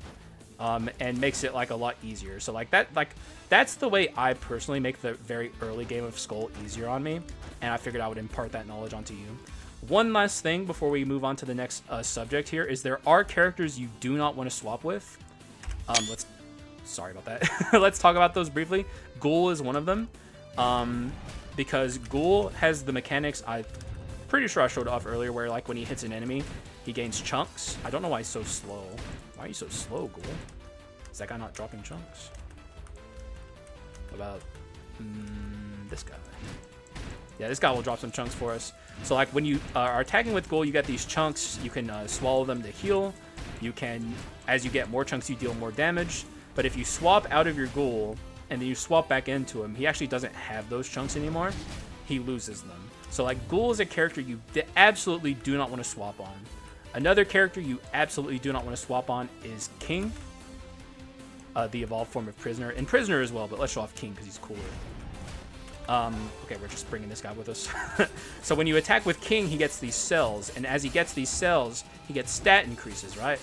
And makes it like a lot easier. So like that's the way I personally make the very early game of Skul easier on me, and I figured I would impart that knowledge onto you. One last thing before we move on to the next subject here is there are characters you do not want to swap with. Sorry about that. Let's talk about those briefly. Ghoul is one of them, because Ghoul has the mechanics I'm pretty sure I showed off earlier, where like when he hits an enemy, he gains chunks. I don't know why he's so slow. Why are you so slow, Ghoul? Is that guy not dropping chunks? What about this guy? Yeah, this guy will drop some chunks for us. So like when you are attacking with Ghoul, you get these chunks. You can swallow them to heal. You can, as you get more chunks, you deal more damage. But if you swap out of your Ghoul and then you swap back into him, he actually doesn't have those chunks anymore. He loses them. So like Ghoul is a character you absolutely do not want to swap on. Another character you absolutely do not want to swap on is King, the evolved form of Prisoner, and Prisoner as well, but let's show off King because he's cooler. Okay, we're just bringing this guy with us. So when you attack with King, he gets these cells, and as he gets these cells, he gets stat increases, right?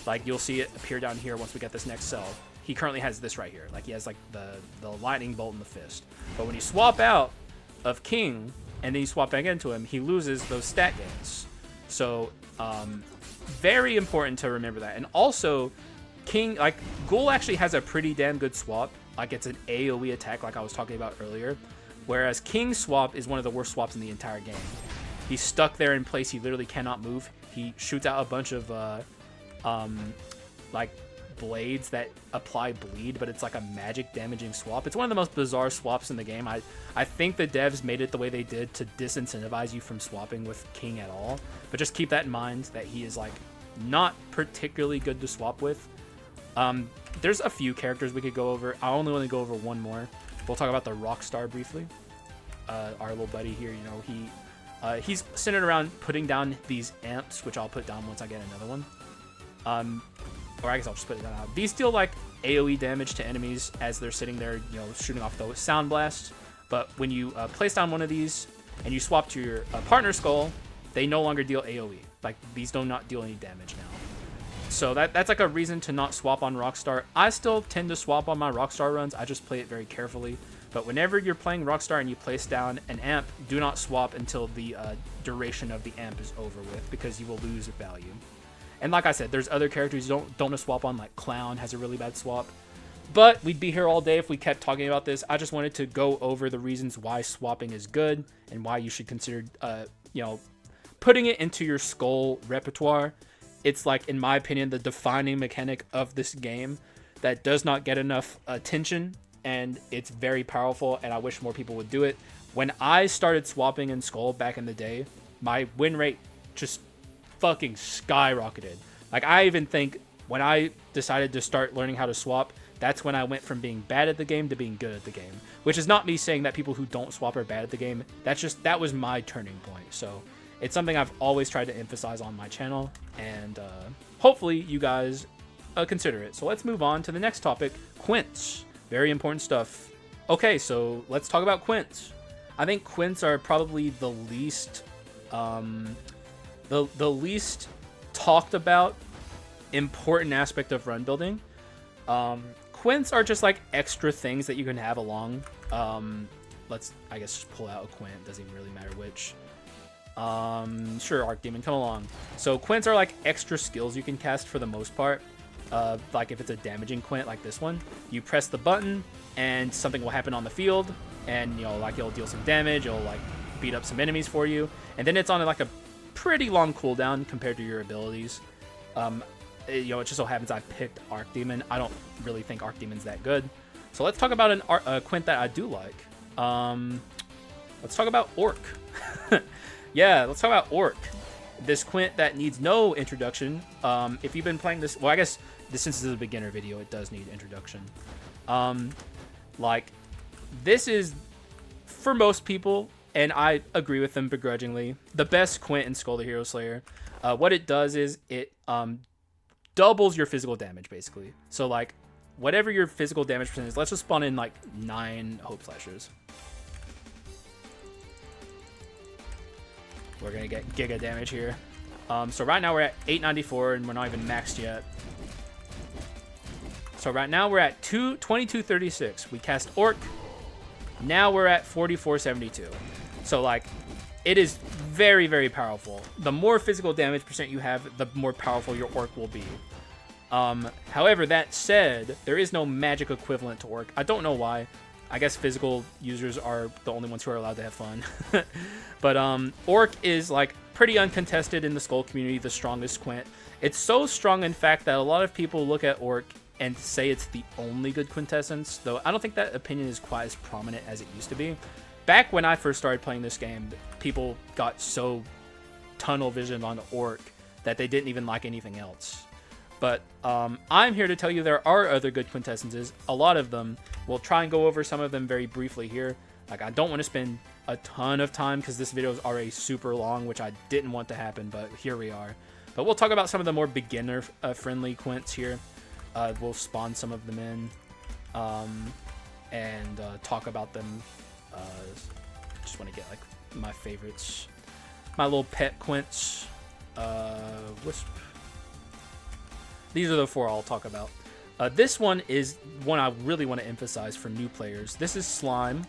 Like you'll see it appear down here once we get this next cell. He currently has this right here. Like he has like the lightning bolt in the fist. But when you swap out of King and then you swap back into him, he loses those stat gains. So very important to remember that. And also King, like Ghoul actually has a pretty damn good swap. Like it's an AoE attack like I was talking about earlier. Whereas King's swap is one of the worst swaps in the entire game. He's stuck there in place. He literally cannot move. He shoots out a bunch of like blades that apply bleed, but it's like a magic damaging swap. It's one of the most bizarre swaps in the game. I think the devs made it the way they did to disincentivize you from swapping with King at all. But just keep that in mind that he is like not particularly good to swap with. There's a few characters we could go over. I only want to go over one more. We'll talk about the Rockstar briefly. Our little buddy here, you know, He's centered around putting down these amps, which I'll put down once I get another one. Or I guess I'll just put it down. These deal like AoE damage to enemies as they're sitting there, you know, shooting off the sound blast. But when you place down one of these and you swap to your partner skull, they no longer deal AoE. Like, these do not deal any damage now. So that's like a reason to not swap on Rockstar. I still tend to swap on my Rockstar runs. I just play it very carefully. But whenever you're playing Rockstar and you place down an amp, do not swap until the duration of the amp is over with, because you will lose value. And like I said, there's other characters you don't want to swap on, like Clown has a really bad swap. But we'd be here all day if we kept talking about this. I just wanted to go over the reasons why swapping is good and why you should consider, you know, putting it into your Skull repertoire. It's like, in my opinion, the defining mechanic of this game that does not get enough attention, and it's very powerful, and I wish more people would do it. When I started swapping in Skull back in the day, my win rate just fucking skyrocketed. Like, I even think when I decided to start learning how to swap, that's when I went from being bad at the game to being good at the game. Which is not me saying that people who don't swap are bad at the game. That was my turning point. So it's something I've always tried to emphasize on my channel, and hopefully you guys consider it. So let's move on to the next topic, Quints. Very important stuff. Okay, so let's talk about Quints. I think Quints are probably the least the least talked about important aspect of run building. Quints are just like extra things that you can have along. Let's, I guess, just pull out a Quint. Doesn't even really matter which. Sure, Archdemon, come along. So Quints are like extra skills you can cast for the most part. Like if it's a damaging Quint like this one, you press the button and something will happen on the field, and you know, like it'll deal some damage, it'll like beat up some enemies for you, and then it's on like a pretty long cooldown compared to your abilities. You know, it just so happens I picked Archdemon. I don't really think Archdemon's that good. So let's talk about a Quint that I do like. Let's talk about Orc. Yeah, let's talk about Orc. This Quint that needs no introduction. If you've been playing this, well, I guess since this is a beginner video, it does need introduction. Like, this is, for most people, and I agree with them begrudgingly, the best Quint in Skul the Hero Slayer. What it does is it doubles your physical damage, basically. So, like, whatever your physical damage percentage is, let's just spawn in, like, 9 Hope Slashers. We're going to get giga damage here. So right now we're at 894, and we're not even maxed yet. So right now we're at 2236. We cast Orc. Now we're at 4472. So, like, it is very, very powerful. The more physical damage percent you have, the more powerful your Orc will be. However, that said, there is no magic equivalent to Orc. I don't know why. I guess physical users are the only ones who are allowed to have fun. But Orc is, like, pretty uncontested in the Skull community, the strongest Quint. It's so strong, in fact, that a lot of people look at Orc and say it's the only good Quintessence, though I don't think that opinion is quite as prominent as it used to be. Back when I first started playing this game, people got so tunnel visioned on Orc that they didn't even like anything else. But I'm here to tell you there are other good Quintessences, a lot of them. We'll try and go over some of them very briefly here. Like, I don't want to spend a ton of time because this video is already super long, which I didn't want to happen, but here we are. But we'll talk about some of the more beginner-friendly Quints here. We'll spawn some of them in and talk about them. Just want to get, like, my favorites. My little pet Quints. Wisp. These are the 4 I'll talk about. This one is one I really want to emphasize for new players. This is Slime.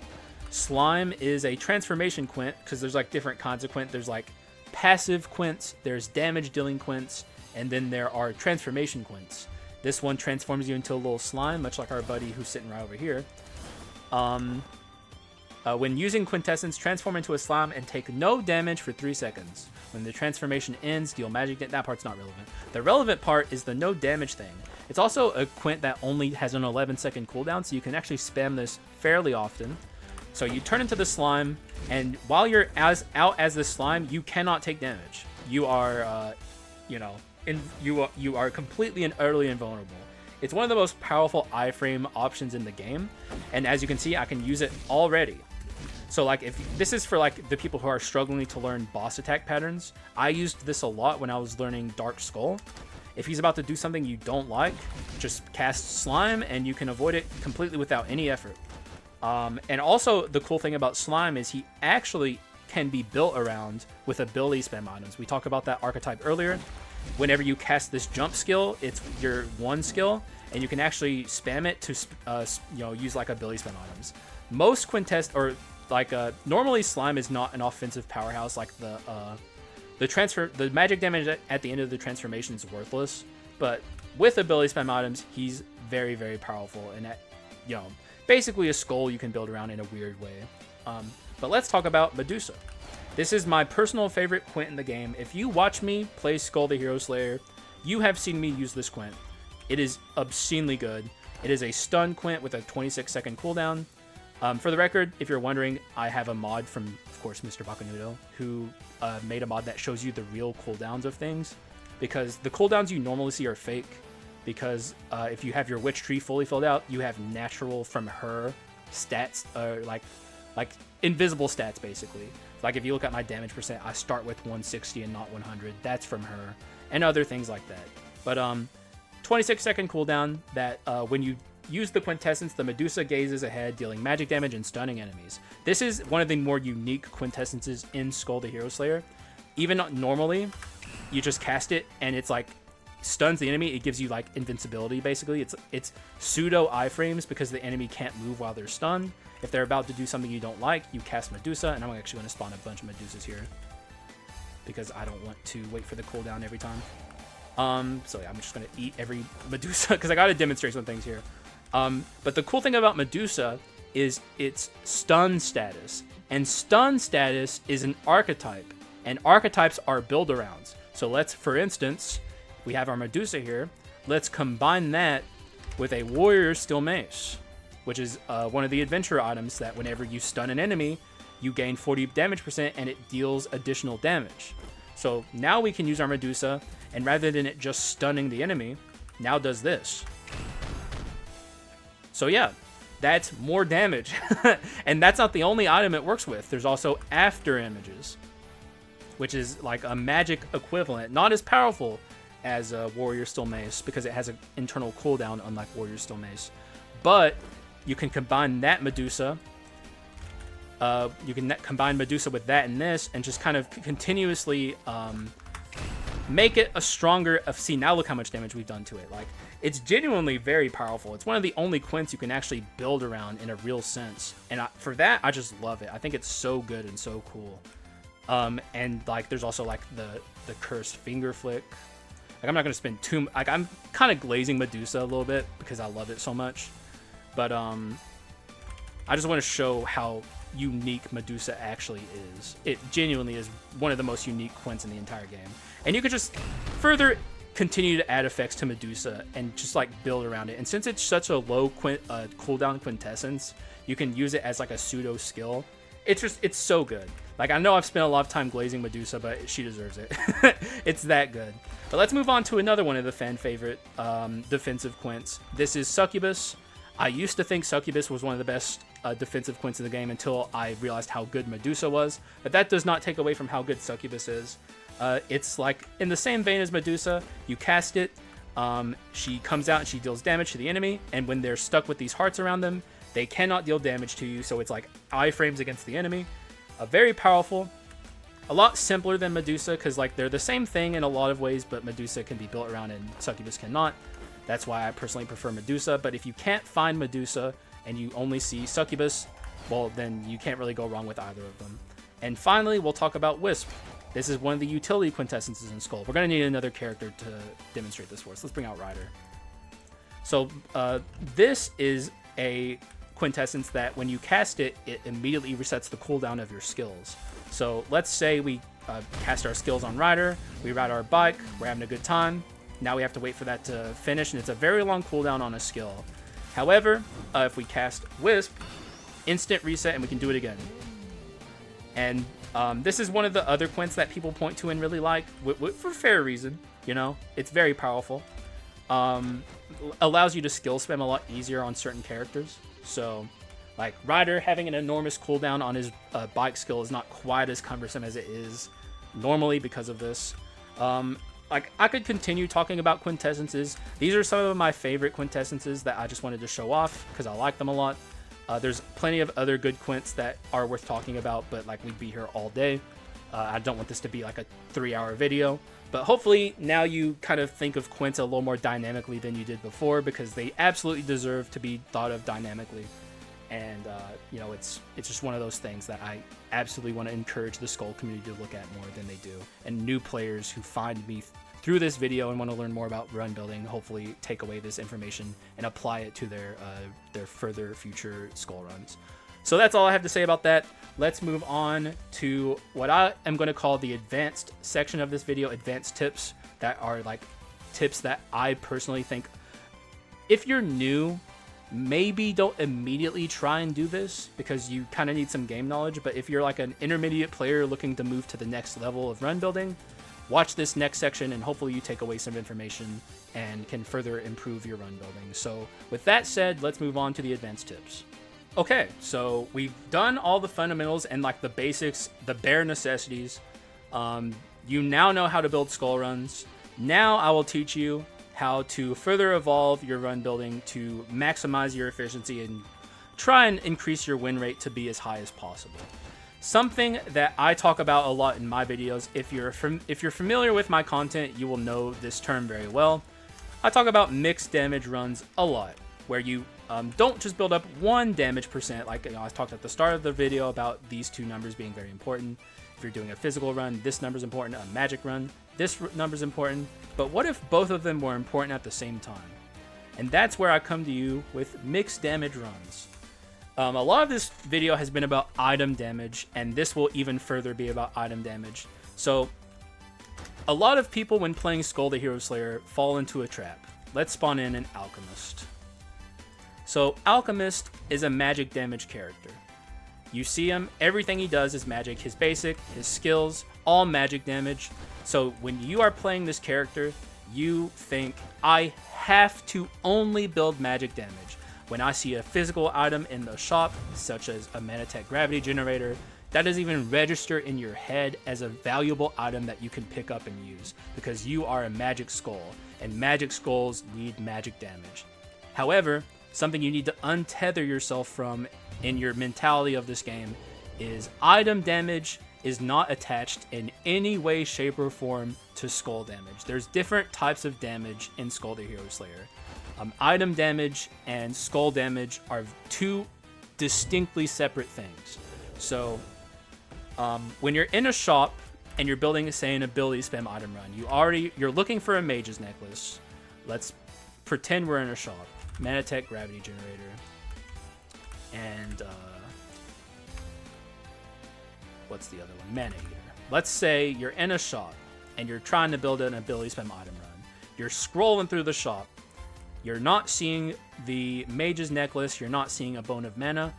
Slime is a transformation Quint, because there's, like, different kinds of Quint. There's, like, passive Quints, there's damage dealing Quints, and then there are transformation Quints. This one transforms you into a little slime, much like our buddy who's sitting right over here. When using Quintessence, transform into a slime and take no damage for 3 seconds. When the transformation ends, deal magic damage. That part's not relevant. The relevant part is the no damage thing. It's also a Quint that only has an 11-second cooldown, so you can actually spam this fairly often. So you turn into the slime, and while you're out as the slime, you cannot take damage. You are, you know, you are completely and utterly invulnerable. It's one of the most powerful iframe options in the game, and as you can see, I can use it already. So like if this is for like the people who are struggling to learn boss attack patterns, I used this a lot when I was learning Dark Skull. If he's about to do something you don't like, just cast Slime and you can avoid it completely without any effort. And also the cool thing about Slime is he actually can be built around with ability spam items. We talked about that archetype earlier. Whenever you cast this jump skill, it's your one skill, and you can actually spam it to use like ability spam items. Most normally Slime is not an offensive powerhouse. Like the magic damage at the end of the transformation is worthless, but with ability spam items, he's very, very powerful, and basically a skull you can build around in a weird way. But let's talk about Medusa. This is my personal favorite Quint in the game. If you watch me play Skul the Hero Slayer, you have seen me use this Quint. It is obscenely good. It is a stun Quint with a 26-second cooldown. For the record, if you're wondering, I have a mod from, of course, Mr. Bakanudo, who made a mod that shows you the real cooldowns of things. Because the cooldowns you normally see are fake. Because if you have your witch tree fully filled out, you have natural from her stats, like invisible stats, basically. Like if you look at my damage percent, I start with 160 and not 100. That's from her, and other things like that. But 26-second cooldown that when you use the Quintessence, the Medusa gazes ahead, dealing magic damage and stunning enemies. This is one of the more unique Quintessences in Skul the Hero Slayer. Even normally, you just cast it, and it's like stuns the enemy. It gives you like invincibility, basically. It's pseudo iframes because the enemy can't move while they're stunned. If they're about to do something you don't like, you cast Medusa, and I'm actually going to spawn a bunch of Medusas here because I don't want to wait for the cooldown every time. So yeah, I'm just going to eat every Medusa because I got to demonstrate some things here. But the cool thing about Medusa is its stun status, and stun status is an archetype, and archetypes are build-arounds. So let's, for instance, we have our Medusa here. Let's combine that with a Warrior Steel Mace, which is one of the adventure items that whenever you stun an enemy, you gain 40 damage percent and it deals additional damage. So now we can use our Medusa, and rather than it just stunning the enemy, now does this. So yeah, that's more damage. And that's not the only item it works with. There's also after images, which is like a magic equivalent, not as powerful as Warrior Steel Mace because it has an internal cooldown unlike Warrior Steel Mace. But you can combine that Medusa. You can combine Medusa with that and this, and just kind of continuously make it a stronger. See, now look how much damage we've done to it. Like, it's genuinely very powerful. It's one of the only Quints you can actually build around in a real sense, and for that, I just love it. I think it's so good and so cool. And like, there's also like the cursed finger flick. Like, I'm not gonna spend too. Like, I'm kind of glazing Medusa a little bit because I love it so much. But I just want to show how unique Medusa actually is. It genuinely is one of the most unique Quints in the entire game. And you could just further continue to add effects to Medusa and just like build around it. And since it's such a low cooldown Quintessence, you can use it as like a pseudo skill. It's so good. Like, I know I've spent a lot of time glazing Medusa, but she deserves it. It's that good. But let's move on to another one of the fan favorite defensive Quints. This is Succubus. I used to think Succubus was one of the best defensive Quints in the game until I realized how good Medusa was, but that does not take away from how good Succubus is. It's like in the same vein as Medusa. You cast it, she comes out and she deals damage to the enemy, and when they're stuck with these hearts around them, they cannot deal damage to you, so it's like iframes against the enemy. Very powerful. A lot simpler than Medusa, because like they're the same thing in a lot of ways, but Medusa can be built around and Succubus cannot. That's why I personally prefer Medusa, but if you can't find Medusa and you only see Succubus, well, then you can't really go wrong with either of them. And finally, we'll talk about Wisp. This is one of the utility Quintessences in Skul. We're going to need another character to demonstrate this for us. Let's bring out Ryder. So this is a Quintessence that when you cast it, it immediately resets the cooldown of your skills. So let's say we cast our skills on Ryder, we ride our bike, we're having a good time. Now we have to wait for that to finish, and it's a very long cooldown on a skill. However, if we cast Wisp, instant reset, and we can do it again. And this is one of the other Quints that people point to and really like, for fair reason. You know, it's very powerful. Allows you to skill spam a lot easier on certain characters. So, Like, Ryder having an enormous cooldown on his bike skill is not quite as cumbersome as it is normally because of this. Like, I could continue talking about Quintessences. These are some of my favorite Quintessences that I just wanted to show off because I like them a lot. There's plenty of other good Quints that are worth talking about, but like, we'd be here all day. I don't want this to be like a 3-hour video, but hopefully now you kind of think of Quints a little more dynamically than you did before, because they absolutely deserve to be thought of dynamically. And you know, it's just one of those things that I absolutely want to encourage the Skul community to look at more than they do, and new players who find me through this video and want to learn more about run building, hopefully take away this information and apply it to their further future Skul runs. So that's all I have to say about that. Let's move on to what I am going to call the advanced section of this video, advanced tips that are like tips that I personally think, if you're new, maybe don't immediately try and do this because you kind of need some game knowledge. But if you're like an intermediate player looking to move to the next level of run building, watch this next section and hopefully you take away some information and can further improve your run building. So with that said, let's move on to the advanced tips. Okay, so we've done all the fundamentals and like the basics, the bare necessities. You now know how to build Skul runs. Now I will teach you how to further evolve your run building to maximize your efficiency and try and increase your win rate to be as high as possible. Something that I talk about a lot in my videos, if you're familiar with my content, you will know this term very well. I talk about mixed damage runs a lot, where you don't just build up one damage percent. Like, you know, I talked at the start of the video about these two numbers being very important. If you're doing a physical run, this number is important. A magic run, this number is important. But what if both of them were important at the same time? And that's where I come to you with mixed damage runs. A lot of this video has been about item damage, and this will even further be about item damage. So a lot of people when playing Skul the Hero Slayer fall into a trap. Let's spawn in an Alchemist. So Alchemist is a magic damage character. You see him, everything he does is magic. His basic, his skills, all magic damage. So when you are playing this character, you think, I have to only build magic damage. When I see a physical item in the shop, such as a Manatech gravity generator, that doesn't even register in your head as a valuable item that you can pick up and use, because you are a magic Skul, and magic Skuls need magic damage. However, something you need to untether yourself from in your mentality of this game is item damage is not attached in any way, shape, or form to Skul damage. There's different types of damage in Skul the Hero Slayer. Item damage and Skul damage are two distinctly separate things. So when you're in a shop and you're building, say, an ability spam item run, you're looking for a mage's necklace. Let's pretend we're in a shop. Manatech gravity generator. And what's the other one? Mana Eater. Let's say you're in a shop and you're trying to build an ability spam item run. You're scrolling through the shop. You're not seeing the mage's necklace. You're not seeing a bone of mana.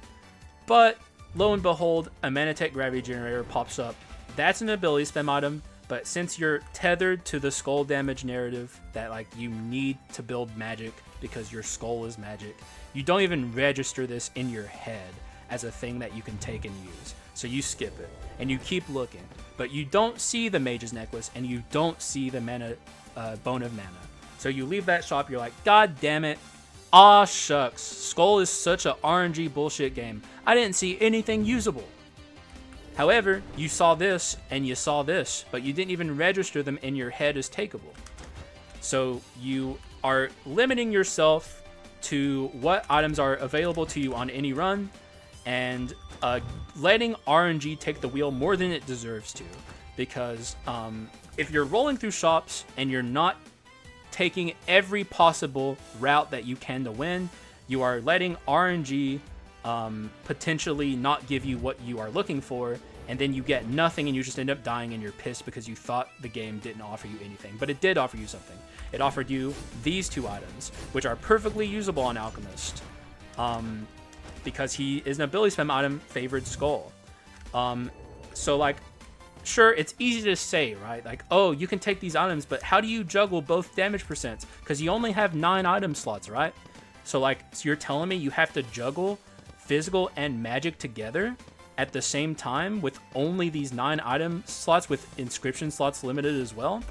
But lo and behold, a Manatech gravity generator pops up. That's an ability spam item. But since you're tethered to the Skul damage narrative that like you need to build magic because your Skul is magic, you don't even register this in your head as a thing that you can take and use. So you skip it and you keep looking, but you don't see the mage's necklace and you don't see the bone of mana. So you leave that shop, you're like, God damn it. Ah, shucks. Skul is such a RNG bullshit game. I didn't see anything usable. However, you saw this and you saw this, but you didn't even register them in your head as takeable. So you are limiting yourself to what items are available to you on any run, and letting RNG take the wheel more than it deserves to. Because if you're rolling through shops and you're not taking every possible route that you can to win, you are letting RNG potentially not give you what you are looking for, and then you get nothing and you just end up dying and you're pissed because you thought the game didn't offer you anything. But it did offer you something. It offered you these two items, which are perfectly usable on Alchemist, because he is an ability spam item favored Skul. So like, sure, it's easy to say, right? Like, oh, you can take these items, but how do you juggle both damage percents? Because you only have 9 item slots, right? So like, so you're telling me you have to juggle physical and magic together at the same time with only these 9 item slots, with inscription slots limited as well.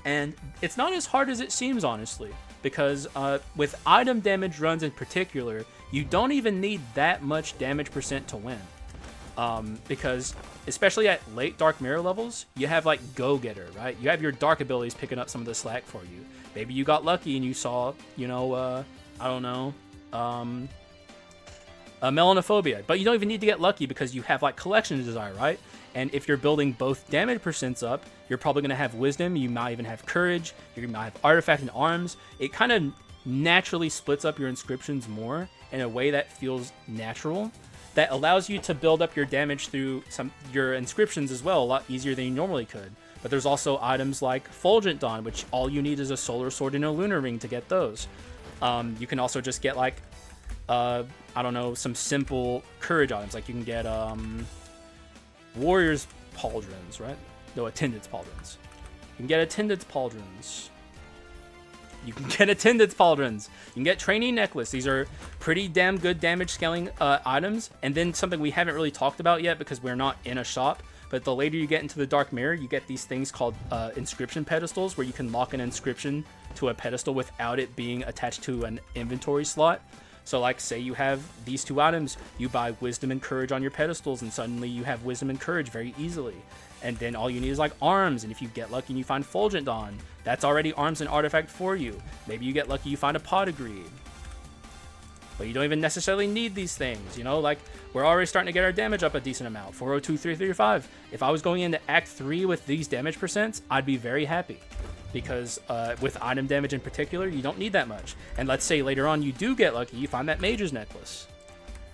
And it's not as hard as it seems, honestly, because with item damage runs in particular, you don't even need that much damage percent to win. Because especially at late Dark Mirror levels, you have like Go-Getter, right? You have your dark abilities picking up some of the slack for you. Maybe you got lucky and you saw, you know, I don't know, Melanophobia, but you don't even need to get lucky because you have like Collection Desire, right? And if you're building both damage percents up, you're probably going to have Wisdom, you might even have Courage, you might have Artifact and Arms. It kind of naturally splits up your inscriptions more in a way that feels natural, that allows you to build up your damage through your inscriptions as well, a lot easier than you normally could. But there's also items like Fulgent Dawn, which all you need is a Solar Sword and a Lunar Ring to get those. You can also just get like, I don't know, some simple Courage items. Like you can get Warrior's Pauldrons, right? No, Attendant's Pauldrons. You can get Attendant's Pauldrons. You can get Attendant's Pauldrons. You can get Training Necklace. These are pretty damn good damage scaling items. And then something we haven't really talked about yet because we're not in a shop, but the later you get into the Dark Mirror, you get these things called inscription pedestals, where you can lock an inscription to a pedestal without it being attached to an inventory slot. So like, say you have these 2 items, you buy Wisdom and Courage on your pedestals, and suddenly you have Wisdom and Courage very easily. And then all you need is like Arms, and if you get lucky and you find Fulgent Dawn, that's already Arms and Artifact for you. Maybe you get lucky, you find a Pot of Greed. But you don't even necessarily need these things, you know? Like, we're already starting to get our damage up a decent amount, 402, 335. If I was going into Act 3 with these damage percents, I'd be very happy. Because with item damage in particular, you don't need that much. And let's say later on you do get lucky, you find that Mage's Necklace,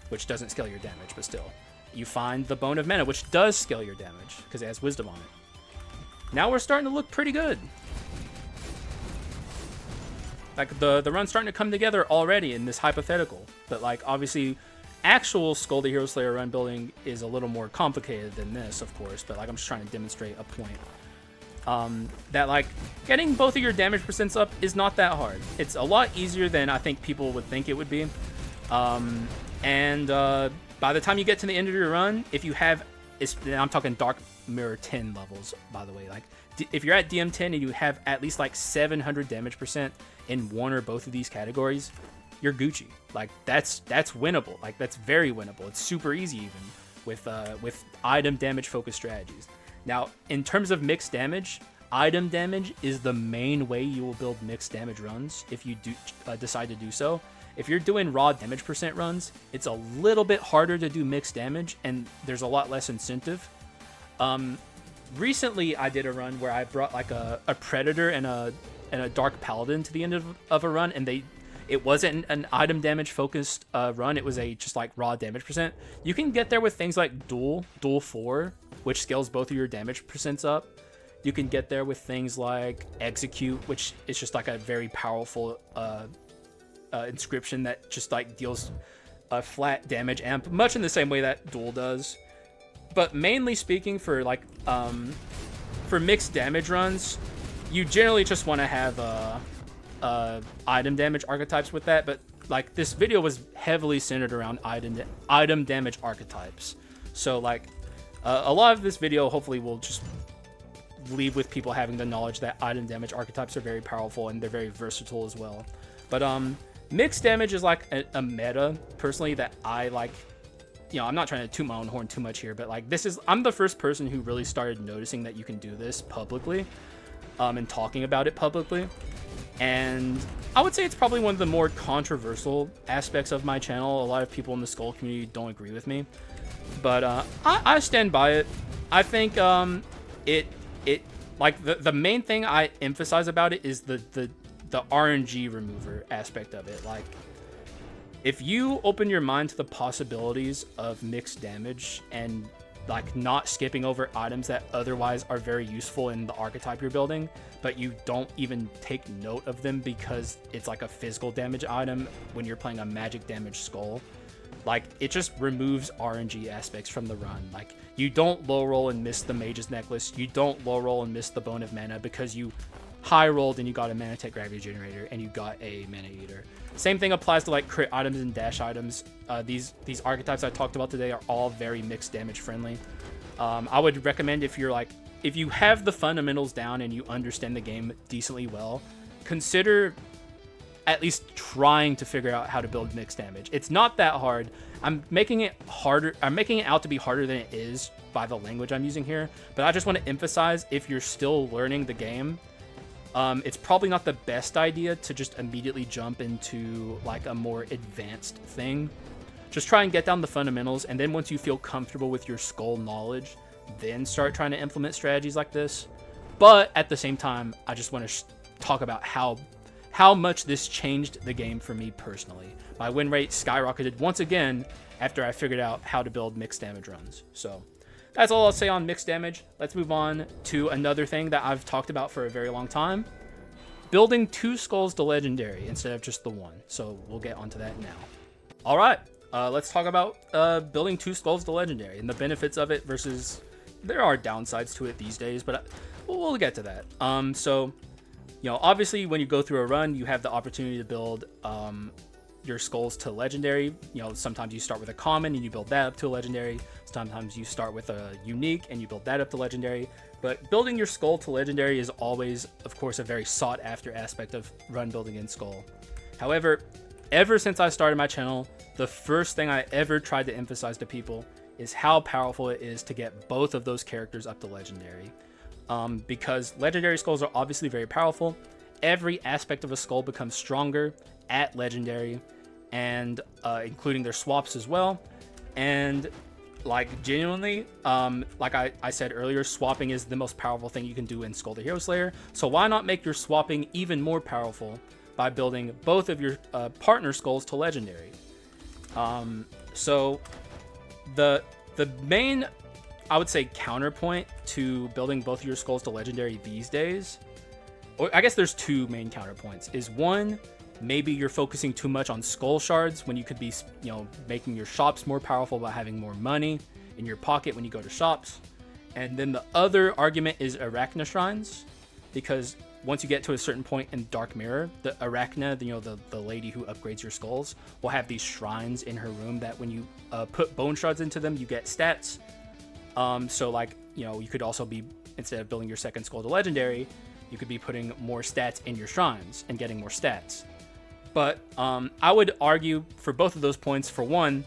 which doesn't scale your damage, but still. You find the Bone of Mana, which does scale your damage, because it has Wisdom on it. Now we're starting to look pretty good. Like, the run's starting to come together already in this hypothetical. But, like, obviously, actual Skul the Hero Slayer run building is a little more complicated than this, of course. But, like, I'm just trying to demonstrate a point. That, like, getting both of your damage percents up is not that hard. It's a lot easier than I think people would think it would be. By the time you get to the end of your run, if you have, I'm talking Dark Mirror 10 levels, by the way. Like, if you're at DM 10 and you have at least like 700 damage percent in one or both of these categories, you're Gucci. Like, that's winnable. Like, that's very winnable. It's super easy even with item damage focused strategies. Now, in terms of mixed damage, item damage is the main way you will build mixed damage runs if you do decide to do so. If you're doing raw damage percent runs, it's a little bit harder to do mixed damage, and there's a lot less incentive. Recently, I did a run where I brought like a Predator and a Dark Paladin to the end of a run, and it wasn't an item damage focused run. It was just like raw damage percent. You can get there with things like Duel 4, which scales both of your damage percents up. You can get there with things like Execute, which is just like a very powerful inscription that just like deals a flat damage amp, much in the same way that Duel does. But mainly speaking, for like for mixed damage runs, you generally just want to have item damage archetypes with that. But like, this video was heavily centered around item damage archetypes. So like a lot of this video hopefully will just leave with people having the knowledge that item damage archetypes are very powerful and they're very versatile as well. But mixed damage is like a meta, personally, that I like. You know, I'm not trying to toot my own horn too much here, but like, I'm the first person who really started noticing that you can do this publicly, and talking about it publicly. And I would say it's probably one of the more controversial aspects of my channel. A lot of people in the Skul community don't agree with me, but I stand by it. I think it like the main thing I emphasize about it is the RNG remover aspect of it. Like, if you open your mind to the possibilities of mixed damage and like not skipping over items that otherwise are very useful in the archetype you're building, but you don't even take note of them because it's like a physical damage item when you're playing a magic damage Skul, like, it just removes RNG aspects from the run. Like, you don't low roll and miss the Mage's Necklace, you don't low roll and miss the Bone of Mana because you high rolled and you got a Mana Tech Gravity Generator and you got a Mana Eater. Same thing applies to like crit items and dash items. These archetypes I talked about today are all very mixed damage friendly. I would recommend if you have the fundamentals down and you understand the game decently well, consider at least trying to figure out how to build mixed damage. It's not that hard. I'm making it out to be harder than it is by the language I'm using here, but I just want to emphasize, if you're still learning the game, it's probably not the best idea to just immediately jump into like a more advanced thing. Just try and get down the fundamentals, and then once you feel comfortable with your Skul knowledge, then start trying to implement strategies like this. But at the same time, I just want to talk about how much this changed the game for me personally. My win rate skyrocketed once again after I figured out how to build mixed damage runs. So that's all I'll say on mixed damage. Let's move on to another thing that I've talked about for a very long time. Building 2 skulls to legendary instead of just the 1. So we'll get onto that now. All right, let's talk about building 2 skulls to legendary and the benefits of it versus... There are downsides to it these days, but we'll get to that. So, you know, obviously when you go through a run, you have the opportunity to build your skulls to legendary. You know, sometimes you start with a common and you build that up to a legendary. Sometimes you start with a unique and you build that up to legendary. But building your skull to legendary is always, of course, a very sought after aspect of run building in Skul. However, ever since I started my channel, the first thing I ever tried to emphasize to people is how powerful it is to get both of those characters up to legendary. Because legendary skulls are obviously very powerful. Every aspect of a skull becomes stronger at legendary, and including their swaps as well. And like genuinely, like I said earlier, swapping is the most powerful thing you can do in Skul the Hero Slayer. So why not make your swapping even more powerful by building both of your partner skulls to legendary? So the main, I would say, counterpoint to building both of your skulls to legendary these days, or I guess there's 2 main counterpoints, is 1, maybe you're focusing too much on skull shards when you could be, you know, making your shops more powerful by having more money in your pocket when you go to shops. And then the other argument is Arachna shrines, because once you get to a certain point in Dark Mirror, the Arachna, you know, the lady who upgrades your skulls, will have these shrines in her room that when you put bone shards into them, you get stats. So like, you know, you could also be, instead of building your second skull to legendary, you could be putting more stats in your shrines and getting more stats. But I would argue for both of those points. For one,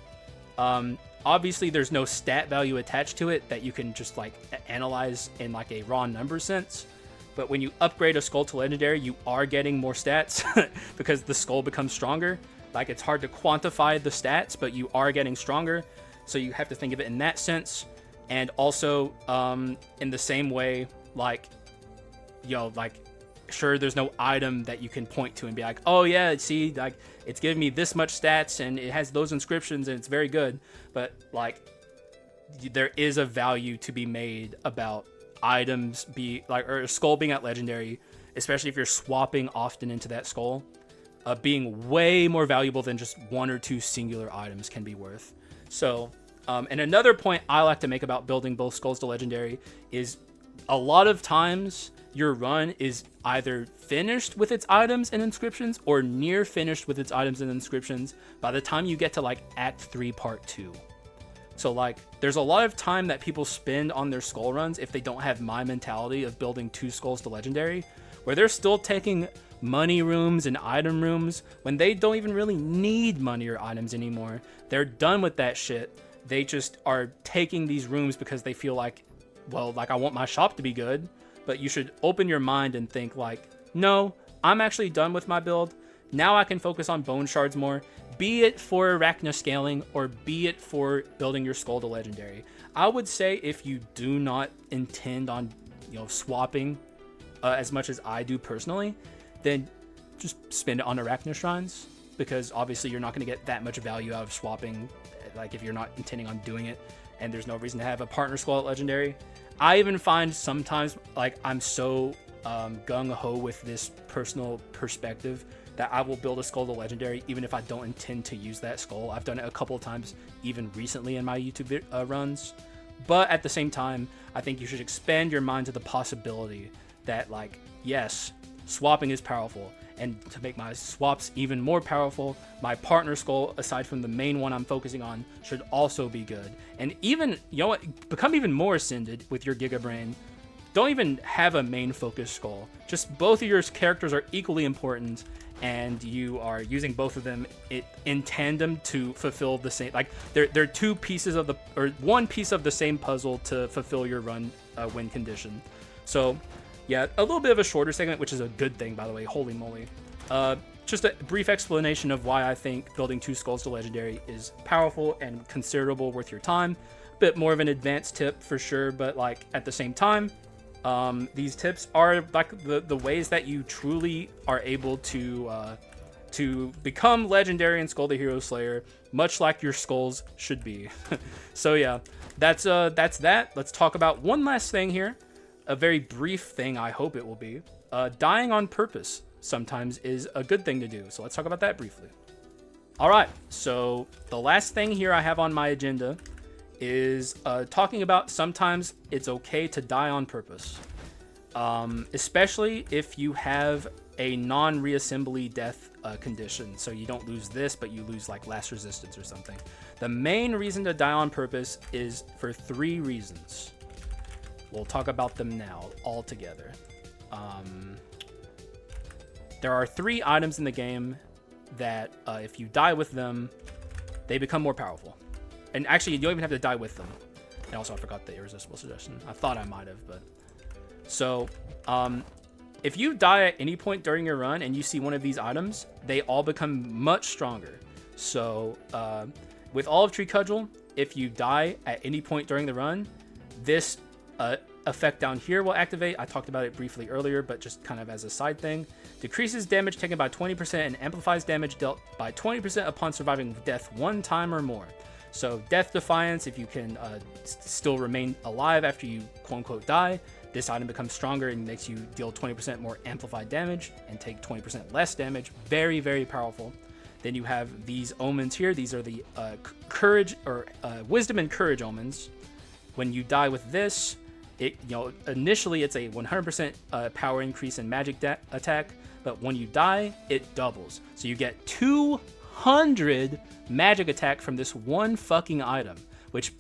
obviously there's no stat value attached to it that you can just like analyze in like a raw number sense. But when you upgrade a skull to legendary, you are getting more stats because the skull becomes stronger. Like, it's hard to quantify the stats, but you are getting stronger. So you have to think of it in that sense. And also, in the same way, like, you know, like, sure, there's no item that you can point to and be like, oh yeah, see, like, it's giving me this much stats and it has those inscriptions and it's very good. But like, there is a value to be made about items or a skull being at legendary, especially if you're swapping often into that skull, being way more valuable than just 1 or 2 singular items can be worth. So, and another point I like to make about building both skulls to legendary is a lot of times your run is either finished with its items and inscriptions or near finished with its items and inscriptions by the time you get to like Act 3 Part 2. So like, there's a lot of time that people spend on their skull runs if they don't have my mentality of building 2 skulls to legendary, where they're still taking money rooms and item rooms when they don't even really need money or items anymore. They're done with that shit. They just are taking these rooms because they feel like, well, like, I want my shop to be good. But you should open your mind and think like, no, I'm actually done with my build. Now I can focus on bone shards more, be it for Arachna scaling or be it for building your skull to legendary. I would say if you do not intend on, you know, swapping as much as I do personally, then just spend it on Arachna shrines, because obviously you're not going to get that much value out of swapping, like if you're not intending on doing it, and there's no reason to have a partner skull at legendary. I even find sometimes, like, I'm so gung-ho with this personal perspective that I will build a skull to legendary even if I don't intend to use that skull. I've done it a couple of times even recently in my YouTube runs. But at the same time, I think you should expand your mind to the possibility that, like, yes, swapping is powerful. And to make my swaps even more powerful, my partner skull, aside from the main one I'm focusing on, should also be good. And even, you know what, become even more ascended with your Giga Brain. Don't even have a main focus skull. Just both of your characters are equally important, and you are using both of them in tandem to fulfill the same, like they're two pieces of the, or one piece of the same puzzle to fulfill your run win condition. So yeah, a little bit of a shorter segment, which is a good thing, by the way. Holy moly. Just a brief explanation of why I think building 2 skulls to legendary is powerful and considerable, worth your time. A bit more of an advanced tip for sure, but like at the same time, these tips are like the ways that you truly are able to become legendary in Skul the Hero Slayer, much like your skulls should be. So yeah, that's that. Let's talk about one last thing here. A very brief thing, I hope it will be. Dying on purpose sometimes is a good thing to do. So let's talk about that briefly. All right, so the last thing here I have on my agenda is talking about sometimes it's okay to die on purpose. Especially if you have a non-reassembly death condition. So you don't lose this, but you lose like last resistance or something. The main reason to die on purpose is for 3 reasons. We'll talk about them now all together. There are 3 items in the game that if you die with them, they become more powerful. And actually, you don't even have to die with them. And also, I forgot the irresistible suggestion. I thought I might have, but... So, if you die at any point during your run and you see one of these items, they all become much stronger. So, with all of Tree Cudgel, if you die at any point during the run, this effect down here will activate. I talked about it briefly earlier, but just kind of as a side thing. Decreases damage taken by 20% and amplifies damage dealt by 20% upon surviving death 1 time or more. So Death Defiance, if you can still remain alive after you quote-unquote die, this item becomes stronger and makes you deal 20% more amplified damage and take 20% less damage. Very, very powerful. Then you have these omens here. These are the courage or wisdom and courage omens. When you die with this, initially it's a 100% power increase in magic attack, but when you die, it doubles. So you get 200 magic attack from this one fucking item, which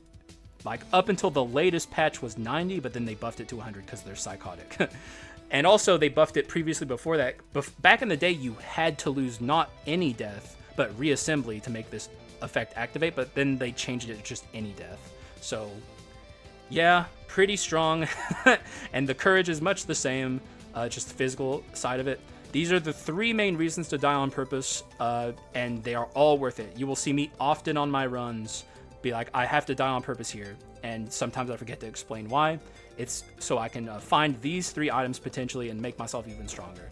like up until the latest patch was 90, but then they buffed it to 100 because they're psychotic. And also they buffed it previously before that. Back in the day, you had to lose not any death, but reassembly to make this effect activate, but then they changed it to just any death. So yeah, pretty strong. And the courage is much the same, just the physical side of it. These are the 3 main reasons to die on purpose, and they are all worth it. You will see me often on my runs be like, I have to die on purpose here, and sometimes I forget to explain why. It's so I can find these 3 items potentially and make myself even stronger.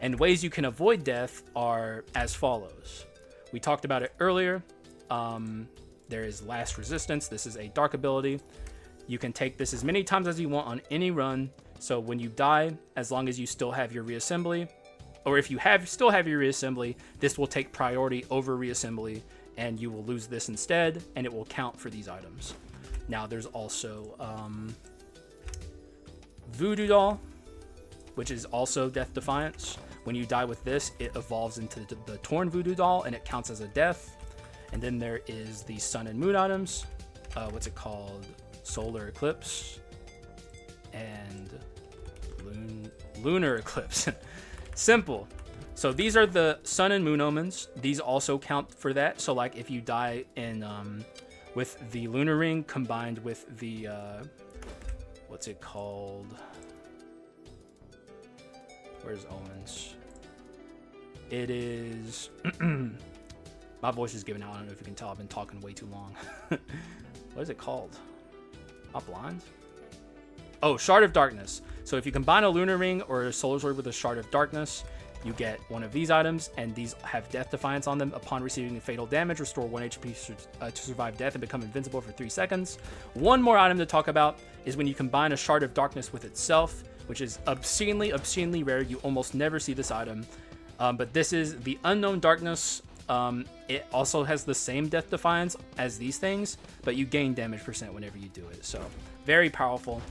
And ways you can avoid death are as follows. We talked about it earlier. There is Last Resistance. This is a dark ability. You can take this as many times as you want on any run. So when you die, as long as you still have your reassembly, or if you still have your reassembly, this will take priority over reassembly, and you will lose this instead, and it will count for these items. Now there's also Voodoo Doll, which is also Death Defiance. When you die with this, it evolves into the Torn Voodoo Doll, and it counts as a death. And then there is the Sun and Moon items. What's it called? Solar Eclipse and Lunar Eclipse. Simple. So these are the Sun and Moon omens. These also count for that. So like if you die in with the Lunar Ring combined with the what's it called? Where's omens? It is my voice is giving out. I don't know if you can tell. I've been talking way too long. What is it called? Not blind? Oh, Shard of Darkness. So if you combine a Lunar Ring or a Solar Sword with a Shard of Darkness, you get one of these items, and these have Death Defiance on them. Upon receiving fatal damage, restore 1 HP to survive death and become invincible for 3 seconds. One more item to talk about is when you combine a Shard of Darkness with itself, which is obscenely rare. You almost never see this item. But this is the Unknown Darkness. It also has the same Death Defiance as these things, but you gain damage percent whenever you do it. So very powerful.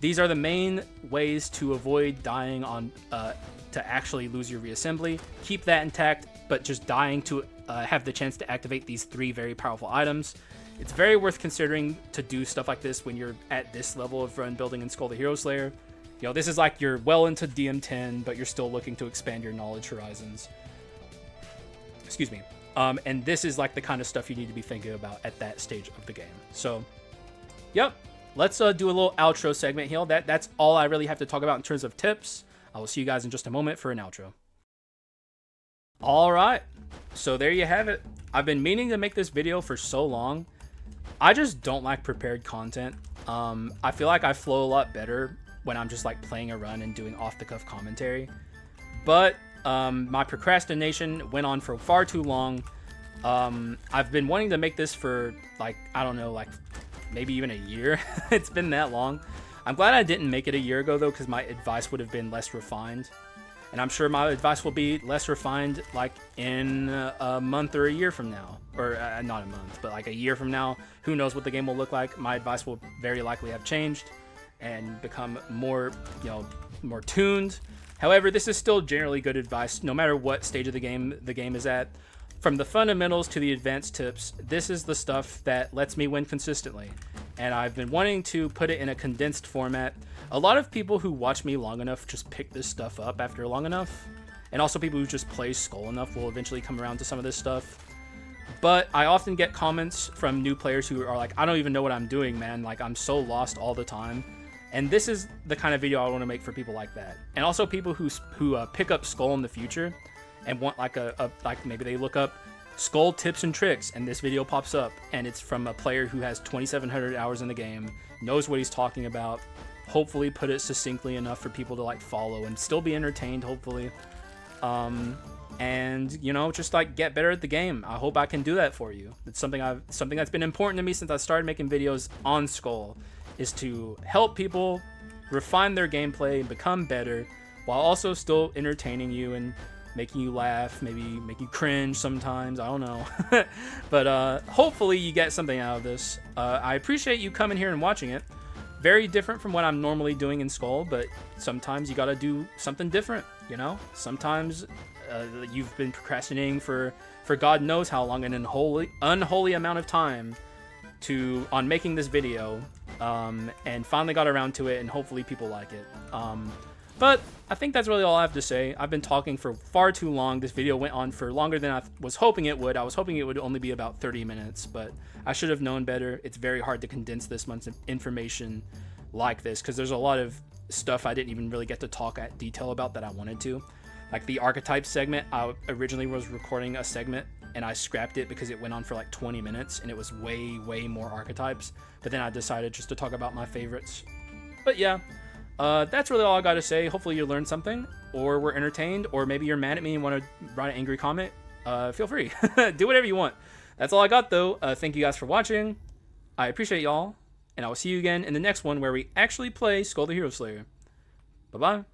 these are the main ways to avoid dying on to actually lose your reassembly. Keep that intact, but just dying to have the chance to activate these 3 very powerful items. It's very worth considering to do stuff like this when you're at this level of run building in Skul the Hero Slayer. You know, this is like you're well into DM10, but you're still looking to expand your knowledge horizons. Excuse me. And this is like the kind of stuff you need to be thinking about at that stage of the game. So, yep. Let's do a little outro segment here. That's all I really have to talk about in terms of tips. I will see you guys in just a moment for an outro. All right. So there you have it. I've been meaning to make this video for so long. I just don't like prepared content. I feel like I flow a lot better when I'm just like playing a run and doing off-the-cuff commentary. But my procrastination went on for far too long. I've been wanting to make this for like, I don't know, like maybe even a year. It's been that long. I'm glad I didn't make it a year ago though, because my advice would have been less refined. And I'm sure my advice will be less refined like in a month or a year from now. Or not a month, but like a year from now. Who knows what the game will look like. My advice will very likely have changed and become more, you know, more tuned. However, this is still generally good advice, no matter what stage of the game is at. From the fundamentals to the advanced tips, this is the stuff that lets me win consistently. And I've been wanting to put it in a condensed format. A lot of people who watch me long enough just pick this stuff up after long enough. And also people who just play Skul enough will eventually come around to some of this stuff. But I often get comments from new players who are like, I don't even know what I'm doing, man. Like, I'm so lost all the time. And this is the kind of video I want to make for people like that. And also people who pick up Skul in the future and want like like maybe they look up Skul tips and tricks and this video pops up and it's from a player who has 2,700 hours in the game, knows what he's talking about, hopefully put it succinctly enough for people to like follow and still be entertained, hopefully. And you know, just like get better at the game. I hope I can do that for you. It's something that's been important to me since I started making videos on Skul, is to help people refine their gameplay and become better while also still entertaining you and making you laugh, maybe make you cringe sometimes, I don't know. But hopefully you get something out of this. I appreciate you coming here and watching it. Very different from what I'm normally doing in Skul, but sometimes you gotta do something different, you know? Sometimes you've been procrastinating for God knows how long, an unholy amount of time on making this video, and finally got around to it, and hopefully people like it. But I think that's really all I have to say. I've been talking for far too long. This video went on for longer than I was hoping it would. I was hoping it would only be about 30 minutes, but I should have known better. It's very hard to condense this much information like this because there's a lot of stuff I didn't even really get to talk at detail about that I wanted to. Like the archetypes segment, I originally was recording a segment and I scrapped it because it went on for like 20 minutes and it was way more archetypes. But then I decided just to talk about my favorites. But yeah. That's really all I gotta say. Hopefully you learned something, or were entertained, or maybe you're mad at me and want to write an angry comment. Feel free. Do whatever you want. That's all I got, though. Thank you guys for watching. I appreciate y'all, and I will see you again in the next one where we actually play Skul the Hero Slayer. Bye-bye.